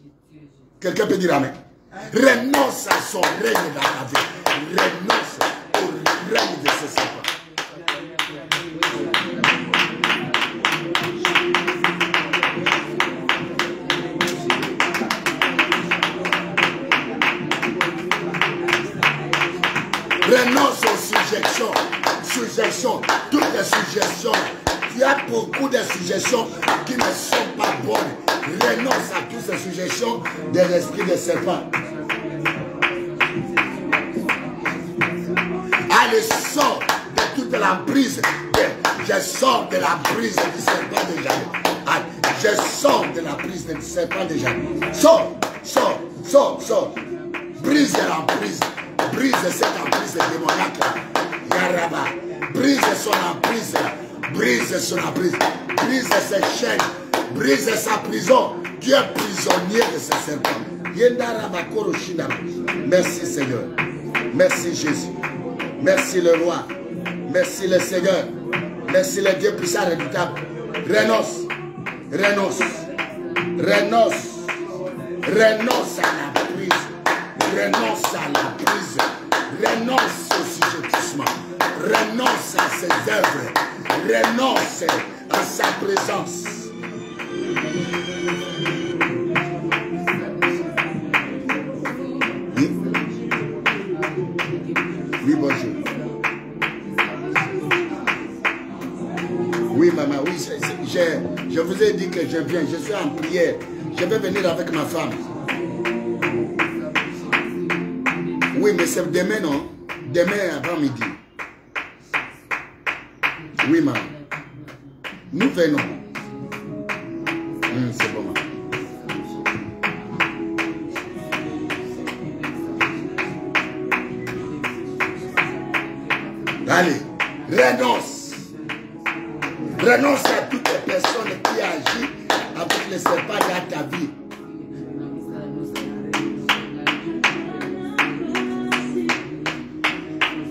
Quelqu'un peut dire amen. Renonce à son règne dans ta vie. Renonce au règne de ce serpent. Renonce aux suggestions, toutes les suggestions. Il y a beaucoup de suggestions qui ne sont pas bonnes. Renonce à toutes ces suggestions de l'esprit de serpent. Allez, sors de toute la prise. Je sors de la prise du serpent de Jacob. Je sors de la prise du serpent de Jacob. Sors. Brise l'emprise. Brise cette emprise démoniaque. Yaraba. Brise son emprise. Brise son emprise. Brise ses chaînes. Brise sa prison. Tu es prisonnier de ce serpent. Merci Seigneur. Merci Jésus. Merci le roi. Merci le Seigneur. Merci le Dieu puissant redoutable. Renonce. Renonce à la prise. Renonce à la prise. Renonce au sujettissement. Renonce à ses œuvres. Renonce à sa présence. Oui, bonjour. Oui, maman, oui, je vous ai dit que je viens, je suis en prière. Je vais venir avec ma femme. Oui, mais c'est demain, non? Demain avant-midi. Oui, maman. Nous venons. C'est bon, maman. Allez, renonce. Renonce à toutes les personnes qui agissent avec les serpents dans ta vie.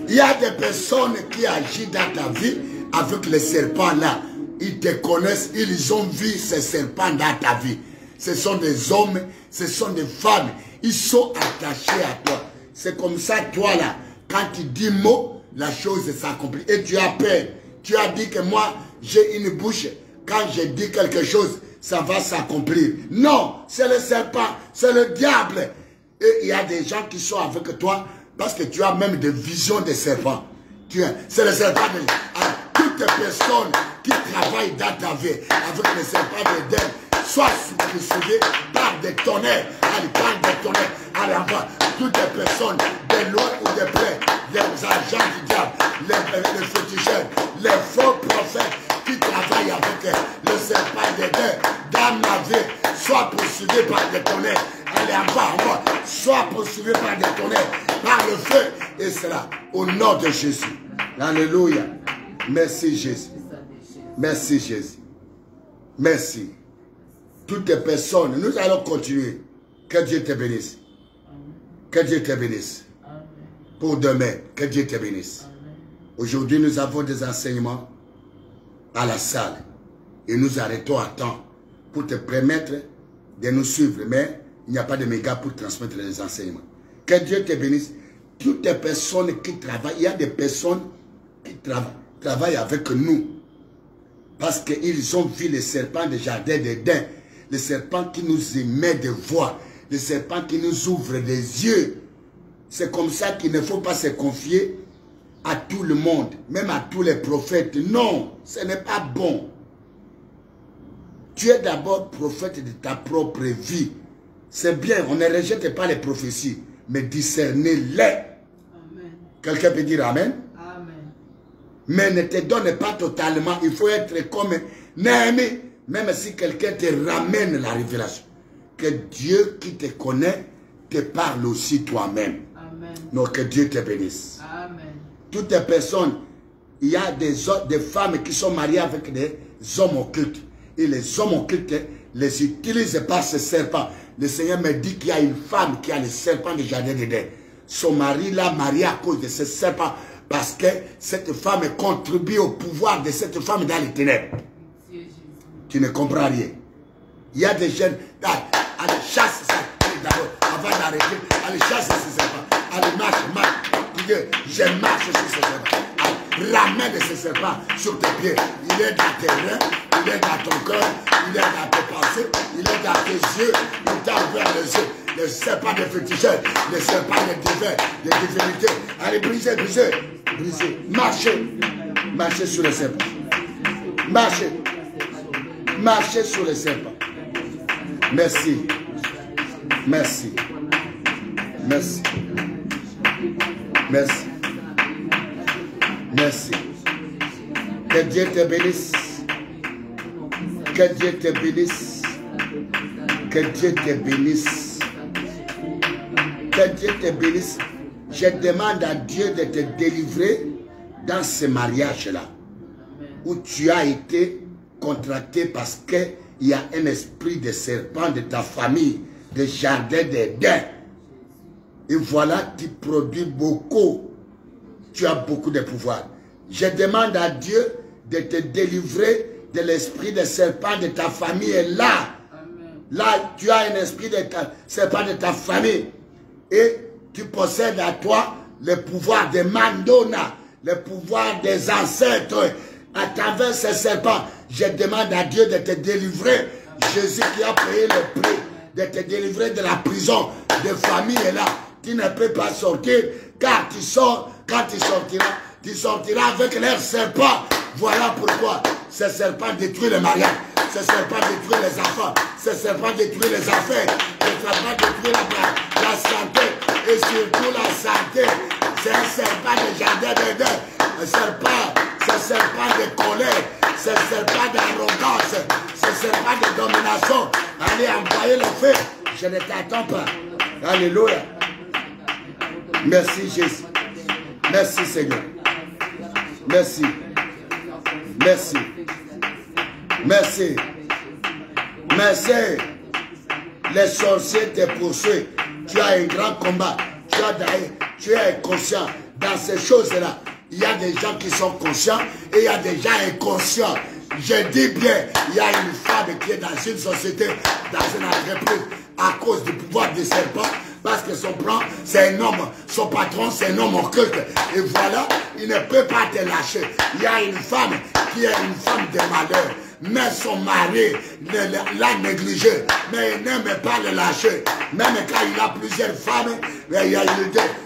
Il y a des personnes qui agissent dans ta vie avec les serpents là. Ils te connaissent, ils ont vu ces serpents dans ta vie. Ce sont des hommes, ce sont des femmes. Ils sont attachés à toi. C'est comme ça, toi là, quand tu dis mot, la chose s'accomplit. Et tu as peur. Tu as dit que moi, j'ai une bouche. Quand je dis quelque chose, ça va s'accomplir. Non, c'est le serpent, c'est le diable. Et il y a des gens qui sont avec toi parce que tu as même des visions de serpents. C'est le serpent. Toutes les personnes qui travaillent dans ta vie avec les serpents d'Éden, soient poursuivies par des tonnerres. Par des tonnerres. Allez, enfin, toutes les personnes, de loin ou de près, les agents du diable, les féticheurs, les faux prophètes qui travaillent avec le serpent d'Éden dans ma vie, soient poursuivis par des tonnerres. Allez, en bas, soient poursuivis par des tonnerres, par le feu. Et cela, au nom de Jésus. Alléluia. Merci Jésus. Merci Jésus. Merci. Toutes les personnes, nous allons continuer. Que Dieu te bénisse. Que Dieu te bénisse. Pour demain, que Dieu te bénisse. Aujourd'hui, nous avons des enseignements à la salle. Et nous arrêtons à temps pour te permettre de nous suivre. Mais il n'y a pas de méga pour transmettre les enseignements. Que Dieu te bénisse. Toutes les personnes qui travaillent, il y a des personnes qui travaillent avec nous. Parce qu'ils ont vu les serpents des jardins d'Éden. Les serpents qui nous émet de voix. Les serpents qui nous ouvrent les yeux. C'est comme ça qu'il ne faut pas se confier à tout le monde, même à tous les prophètes. Non, ce n'est pas bon. Tu es d'abord prophète de ta propre vie. C'est bien, on ne rejette pas les prophéties, mais discernez-les. Quelqu'un peut dire Amen? Amen. Mais ne te donne pas totalement. Il faut être comme Néhémie. Même si quelqu'un te ramène la révélation. Que Dieu qui te connaît te parle aussi toi-même. Donc que Dieu te bénisse. Amen. Toutes les personnes, il y a des femmes qui sont mariées avec des hommes occultes. Et les hommes occultes les utilisent par ce serpent. Le Seigneur me dit qu'il y a une femme qui a le serpent du jardin d'Éden. Son mari l'a mariée à cause de ce serpent. Parce que cette femme contribue au pouvoir de cette femme dans les ténèbres. Tu ne comprends rien. Il y a des jeunes, allez, chasse ça d'abord, avant d'arrêter. Allez, chasse ce serpent. Allez, marche, marche. Dis que je marche sur ce serpent. Allez, ramène ce serpent sur tes pieds. Il est dans tes reins, il est dans ton cœur, il est dans tes pensées, il est dans tes yeux, il t'a ouvert les yeux. Le serpent de féticheur, le serpent de divers, de divinité. Allez, brisez, brisez, brisez. Marchez, marchez sur le serpent. Marchez, marchez sur le serpent. Merci, merci, merci, merci, merci. Que Dieu te bénisse. Que Dieu te bénisse. Que Dieu te bénisse. Que Dieu te bénisse. Je demande à Dieu de te délivrer dans ce mariage-là où tu as été contracté parce qu'il y a un esprit de serpent de ta famille, de jardin d'Éden. Et voilà, tu produis beaucoup. Tu as beaucoup de pouvoir. Je demande à Dieu de te délivrer de l'esprit de serpent de ta famille. Et là, là, tu as un esprit de serpent de ta famille. Et tu possèdes à toi le pouvoir de Mandona, le pouvoir des ancêtres. À travers ces serpents, je demande à Dieu de te délivrer. Jésus qui a payé le prix, de te délivrer de la prison de famille est là. Tu ne peux pas sortir, car tu sors, quand tu sortiras avec leurs serpents. Voilà pourquoi ces serpents détruisent le mariage, ces serpents détruisent les enfants, ces serpents détruisent les affaires, ces serpents détruisent la santé, et surtout la santé. C'est un serpent de jardin d'Éden, un serpent, c'est un serpent de colère, c'est un serpent d'arrogance, c'est un serpent de domination. Allez, envoyez le feu, je ne t'attends pas. Alléluia. Merci Jésus. Merci Seigneur. Merci. Merci. Merci. Merci. Les sorciers te poursuivent. Tu as un grand combat. Tu es conscient. Dans ces choses-là, il y a des gens qui sont conscients et il y a des gens inconscients. Je dis bien, il y a une femme qui est dans une société, dans une entreprise, à cause du pouvoir des serpents, parce que son plan, c'est un homme, son patron, c'est un homme occulte. Et voilà, il ne peut pas te lâcher. Il y a une femme qui est une femme de malheur, mais son mari l'a négligé, mais il n'aime pas le lâcher. Même quand il a plusieurs femmes, il y a eu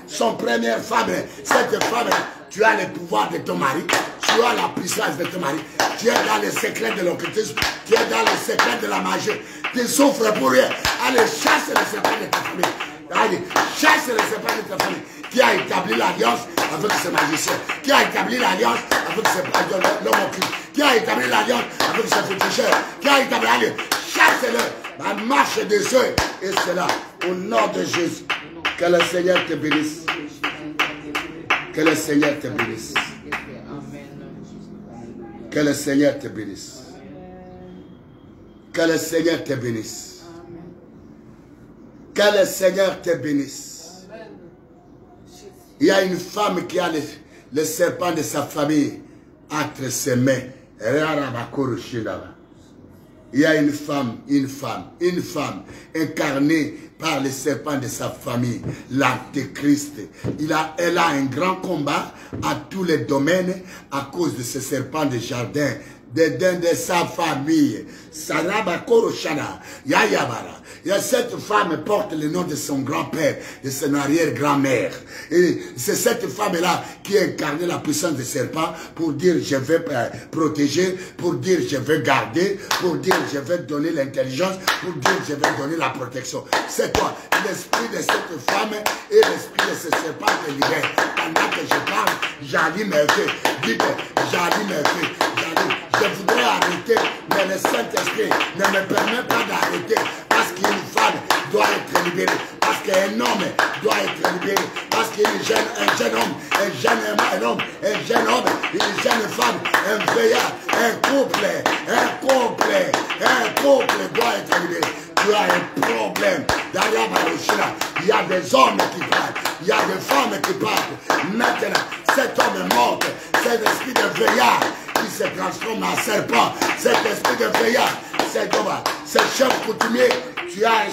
son première femme, cette femme, tu as le pouvoir de ton mari, tu as la puissance de ton mari, tu es dans les secrets de l'occultisme, tu es dans les secrets de la magie, tu souffres pour rien. Allez, chasse les secrets de ta famille. Allez, chasse les serpents de ta famille. Qui a établi l'alliance avec ce magicien? Qui a établi l'alliance avec l'homme occulte? Qui a établi l'alliance avec ce féticheur? Qui a établi l'alliance? Chasse-le. La marche des cieux. Et cela, au nom de Jésus. Que le Seigneur te bénisse. Que le Seigneur te bénisse. Que le Seigneur te bénisse. Que le Seigneur te bénisse. Que le Seigneur te bénisse. Il y a une femme qui a le serpent de sa famille entre ses mains. Il y a une femme incarnée par le serpent de sa famille, l'Antéchrist. Elle a un grand combat à tous les domaines à cause de ce serpent de jardin, de sa famille. Cette femme porte le nom de son grand-père, de son arrière-grand-mère. Et c'est cette femme-là qui a incarné la puissance du serpent pour dire je vais protéger, pour dire je vais garder, pour dire je vais donner l'intelligence, pour dire je vais donner la protection. C'est toi, l'esprit de cette femme et l'esprit de ce serpent te libère. Pendant que je parle, j'allume mes feux. Dites, j'allume mes feux. Je voudrais arrêter, mais le Saint-Esprit ne me permet pas d'arrêter. Parce qu'une femme doit être libérée. Parce qu'un homme doit être libéré. Parce qu'un jeune homme, un jeune homme, une jeune femme, un veillard, un couple doit être libéré. Tu as un problème. Derrière Baruchina, il y a des hommes qui partent, il y a des femmes qui partent. Maintenant, cet homme est mort, cet esprit de veillard qui se transforme en serpent, cet esprit de veillard, ce chef coutumier, tu as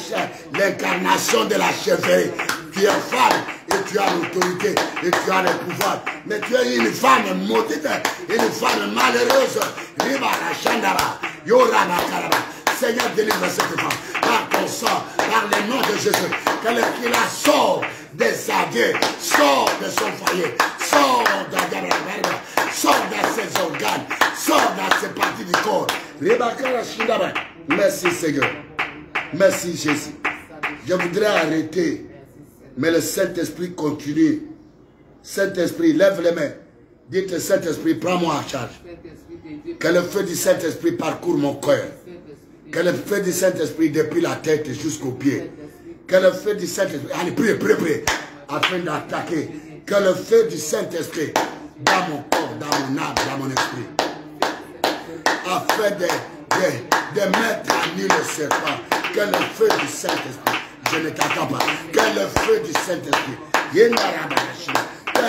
l'incarnation de la chefferie. tu es femme et tu as l'autorité et tu as le pouvoir. Mais tu es une femme maudite, une femme malheureuse. Seigneur, délivre cette femme par ton sang, par le nom de Jésus. Qu'elle la sort des adieux, sort de son foyer, sort de ses organes, sort de ses parties du corps. Merci Seigneur. Merci Jésus. Je voudrais arrêter, mais le Saint-Esprit continue. Saint-Esprit, lève les mains. Dites Saint-Esprit, prends-moi en charge. Que le feu du Saint-Esprit parcourt mon cœur. Que le feu du Saint-Esprit depuis la tête jusqu'aux pieds. Que le feu du Saint-Esprit, allez, priez, afin d'attaquer. Que le feu du Saint-Esprit dans mon corps, dans mon âme, dans mon esprit. Afin de mettre à nu le serpent. Que le feu du Saint-Esprit, je ne t'attends pas. Que le feu du Saint-Esprit, que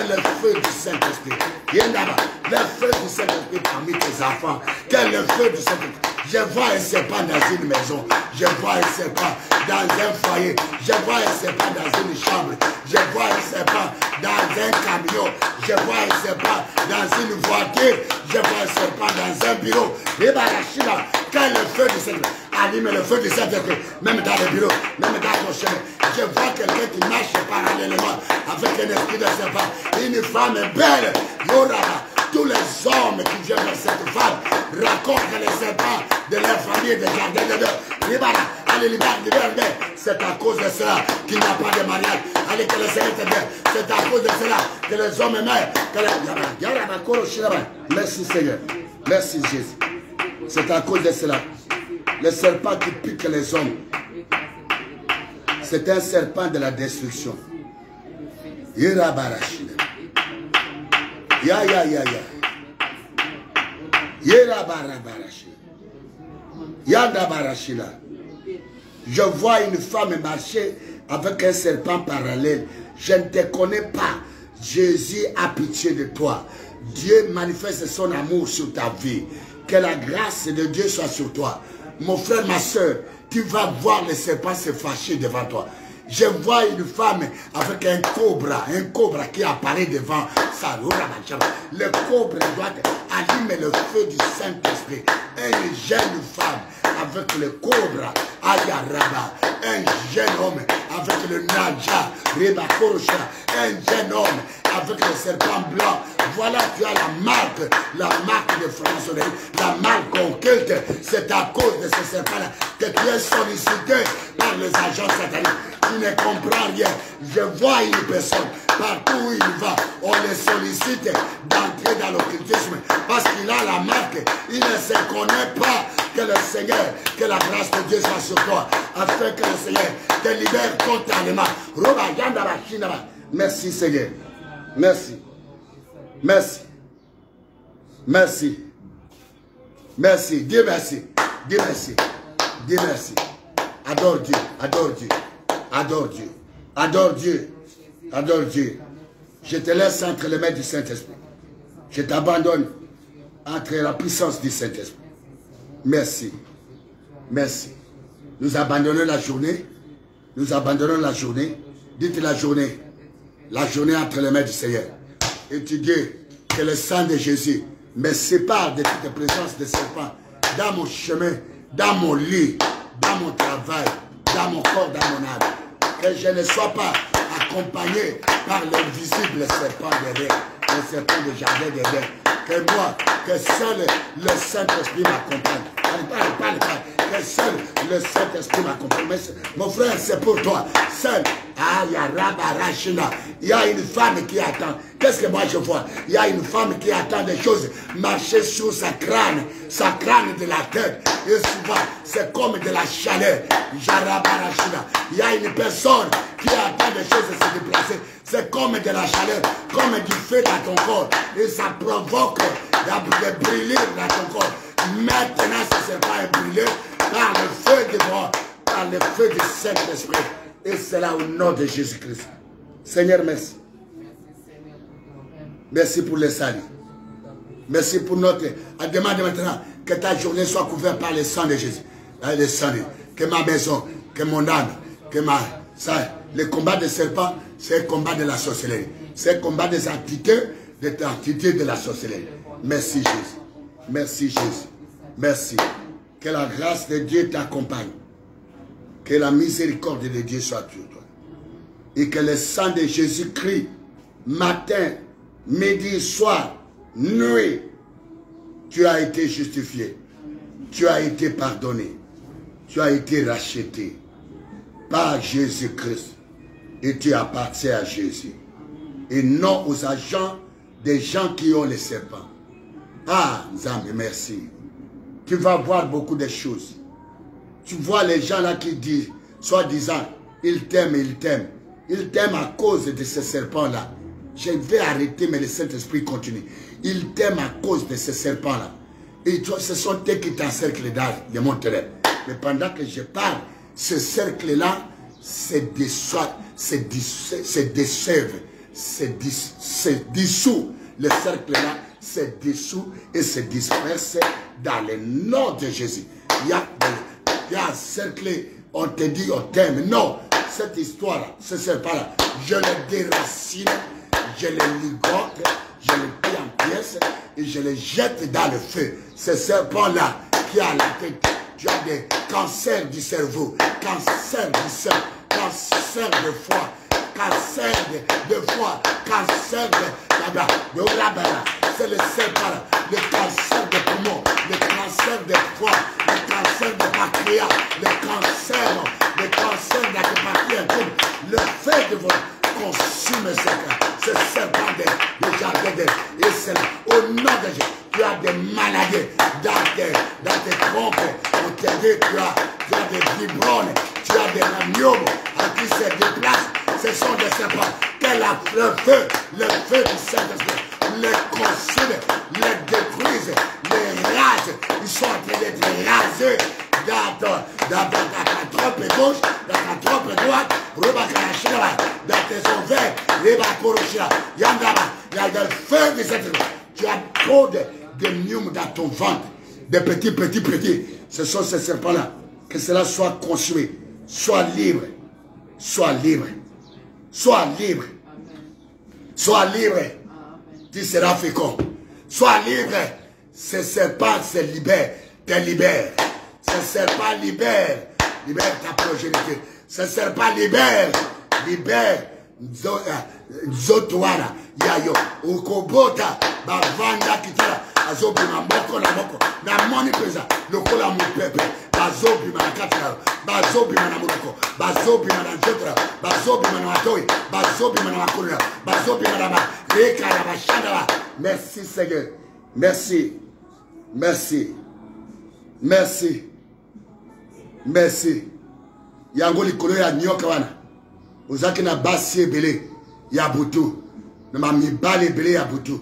le feu du Saint-Esprit, le feu du Saint-Esprit parmi tes enfants. Que le feu du Saint-Esprit. Je vois un serpent dans une maison. Je vois un serpent dans un foyer. Je vois un serpent dans une chambre. Je vois un serpent dans un camion. Je vois un serpent dans une voiture. Je vois un serpent dans un bureau. Que le feu du Saint-Esprit allume le feu du Saint-Esprit, même dans le bureau, même dans ton chemin. Je vois quelqu'un qui marche parallèlement avec un esprit de serpent. Une femme belle. Tous les hommes qui viennent vers cette femme racontent les serpents de leur famille, des jardins de Dieu. Allez, libère. C'est à cause de cela qu'il n'y a pas de mariage. Allez, que le Seigneur te dise. C'est à cause de cela que les hommes meurent. Merci Seigneur. Merci Jésus. C'est à cause de cela. Le serpent qui pique les hommes, c'est un serpent de la destruction. Je vois une femme marcher avec un serpent parallèle. Je ne te connais pas. Jésus a pitié de toi. Dieu manifeste son amour sur ta vie. Que la grâce de Dieu soit sur toi. Mon frère, ma soeur, tu vas voir le serpent se fâcher devant toi. Je vois une femme avec un cobra qui apparaît devant sa. Le cobra doit allumer le feu du Saint-Esprit. Une jeune femme avec le cobra, Ayaraba, un jeune homme avec le Naja, Reba Korosha, un jeune homme avec le serpent blanc. Voilà, tu as la marque de franc-soleil, la marque conquête. C'est à cause de ce serpent-là que tu es sollicité par les agents sataniques. Tu ne comprends rien. Je vois une personne, partout où il va, on le sollicite d'entrer dans l'occultisme parce qu'il a la marque. Il ne se connaît pas. Que le Seigneur, que la grâce de Dieu soit sur toi, afin que le Seigneur te libère totalement. Merci Seigneur. Merci. Merci. Merci. Merci. Dis merci. Dis merci. Dis merci. Adore Dieu. Adore Dieu. Adore Dieu. Adore Dieu. Adore Dieu. Je te laisse entre les mains du Saint-Esprit. Je t'abandonne entre la puissance du Saint-Esprit. Merci. Merci. Nous abandonnons la journée. Nous abandonnons la journée. Dites la journée. La journée entre les mains du Seigneur. Étudiez que le sang de Jésus me sépare de toute présence de serpent dans mon chemin, dans mon lit, dans mon travail, dans mon corps, dans mon âme. Que je ne sois pas accompagné par l'invisible serpent de rêve, le serpent de jardin de rêve. Que moi, que seul le Saint-Esprit m'accompagne. Que seul le Saint-Esprit m'accompagne. Mon frère, c'est pour toi. Seul. Il y a une femme qui attend. Qu'est-ce que moi je vois? Il y a une femme qui attend des choses marcher sur sa crâne de la tête. Et souvent, c'est comme de la chaleur. Il y a une personne qui attend des choses se déplacer. C'est comme de la chaleur, comme du feu dans ton corps. Et ça provoque de brûler dans ton corps. Maintenant, ce serpent est brûlé par le feu de moi, par le feu du Saint-Esprit. Et c'est là au nom de Jésus-Christ. Seigneur, merci. Merci pour le salut. Merci pour notre... Demande maintenant que ta journée soit couverte par le sang de Jésus. Le sang de... Que ma maison, que mon âme, que ma... Ça, Le combat des serpents, c'est le combat de la sorcellerie. C'est le combat des entités de la sorcellerie. Merci Jésus. Merci Jésus. Merci. Que la grâce de Dieu t'accompagne. Que la miséricorde de Dieu soit sur toi. Et que le sang de Jésus-Christ, matin, midi, soir, nuit, tu as été justifié. Tu as été pardonné. Tu as été racheté par Jésus-Christ. Et tu appartiens à Jésus. Et non aux agents des gens qui ont les serpents. Ah, Nzambe, merci. Tu vas voir beaucoup de choses. Tu vois les gens là qui disent, soi-disant, ils t'aiment, ils t'aiment. Ils t'aiment à cause de ces serpents-là. Je vais arrêter, mais le Saint-Esprit continue. Ils t'aiment à cause de ces serpents-là. Et toi, ce sont eux qui t'encerclent de mon terrain. Mais pendant que je parle, ce cercle-là, c'est dissous. Le cercle-là, c'est dissous et se disperse dans le nom de Jésus. Il y a un cercle, on te dit, on t'aime. Non, cette histoire-là, ce serpent-là, je le déracine, je le ligote, je le plie en pièces et je le jette dans le feu. Ce serpent-là qui a la tête, tu as des cancers du cerveau, cancer du sein, cancer de foie, cancer de foie, cancer de labara. C'est le serpent, le cancer de poumon, le cancer de foie, le cancer de pancréas, le cancer de la pancréas, le feu de votre consume ce serpent de jardin et c'est là, au nom de Jésus. Tu as des maladies dans tes trompes, on te dit tu as des vibrones, tu as des ramiomes à qui se déplacent, ce sont des serpents. Que le feu du Saint-Esprit les consume, les détruise, les rase, ils sont en train d'être rasés dans ta trompe gauche, dans ta trompe droite, dans tes ovaires, il y a le feu du Saint-Esprit. Tu as trop de mium dans ton ventre, de petits. Ce sont ces serpents-là. Que cela soit consumé. Sois libre. Sois libre. Sois libre. Sois libre. Tu seras fécond. Sois libre. Ces serpents se libèrent. Te libèrent. Ces serpents libèrent. Libère ta progéniture. Ces serpents libèrent. Libère. Zotwara. Yayo. Ukobota. Bavanda kitala. Azobima moko na moko. Na moni pesa. Lokola mu pepe. Bazobima na katala. Bazobima na moko. Bazobima na jotra. Bazobima na watoi. Bazobima na makulina. Bazobima na ba. Reka na bashanda. Merci Seigneur. Merci. Merci. Merci. Merci. Yango likolo ya nyoka wana. Uzaki na basi ebele ya butu. Na mamibale ebele ya butu.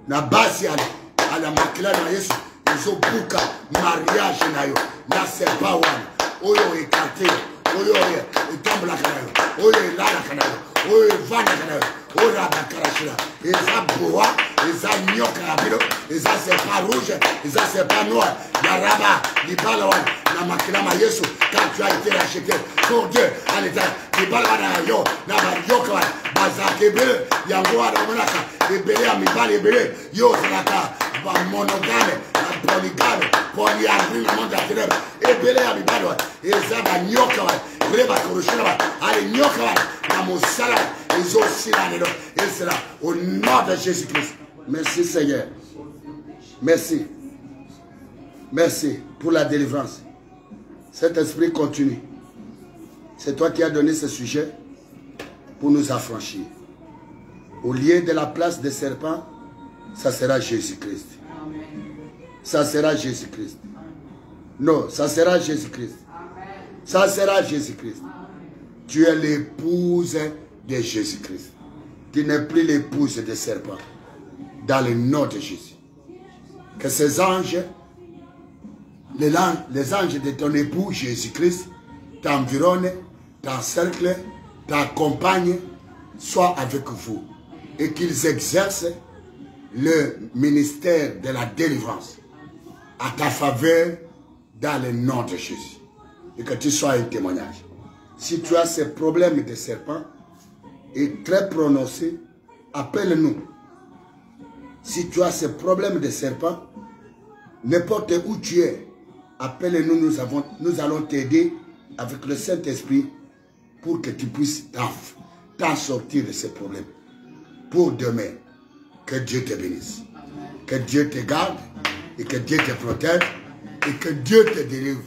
Na basi ala makila na Yesu. Izobuka mariage na yo. Na serpa wana. Oyo ekate. Oyo etambula kana yo. Oyo elala kana yo. Oyo evana kana yo. Oyo abakarashira. Eza boa. Eza nyoka ya bilo. Eza serpa rouge. Eza serpa noir. Yaraba. Libala wana. Na makila ma Yesu. Quand tu as été racheté. Pour Dieu. À l'état. Libala wana yo. Na barioka wana. Bazakebele. Yango wana monaka. Ebele a mibale ebele. Yo zanaka. Monogame. Polygame. Polyandrie. Le monde a ténèbres. Ebele a mibale wana. Eza ba nyoka wana. Reba kurushina wana. Ale nyoka wana. Na mosala. Ils ont aussi là. Et c'est là. Au nom de Jésus-Christ. Merci Seigneur. Merci. Merci pour la délivrance. Cet esprit continue. C'est toi qui as donné ce sujet pour nous affranchir. Au lieu de la place des serpents, ça sera Jésus-Christ. Ça sera Jésus-Christ. Non, ça sera Jésus-Christ. Ça sera Jésus-Christ. Tu es l'épouse de Jésus-Christ. Tu n'es plus l'épouse des serpents. Dans le nom de Jésus. Que ces anges, les anges de ton époux Jésus-Christ, t'environnent, t'encerclent, t'accompagnent, soient avec vous. Et qu'ils exercent le ministère de la délivrance à ta faveur dans le nom de Jésus. Et que tu sois un témoignage. Si tu as ces problèmes de serpent, et très prononcés, appelle-nous. Si tu as ces problèmes de serpent, n'importe où tu es, appelle-nous, nous allons t'aider avec le Saint-Esprit pour que tu puisses t'en sortir de ces problèmes. Pour demain, que Dieu te bénisse, que Dieu te garde et que Dieu te protège et que Dieu te délivre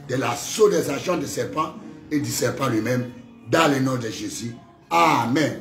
de l'assaut des agents de serpent et du serpent lui-même dans le nom de Jésus. Amen.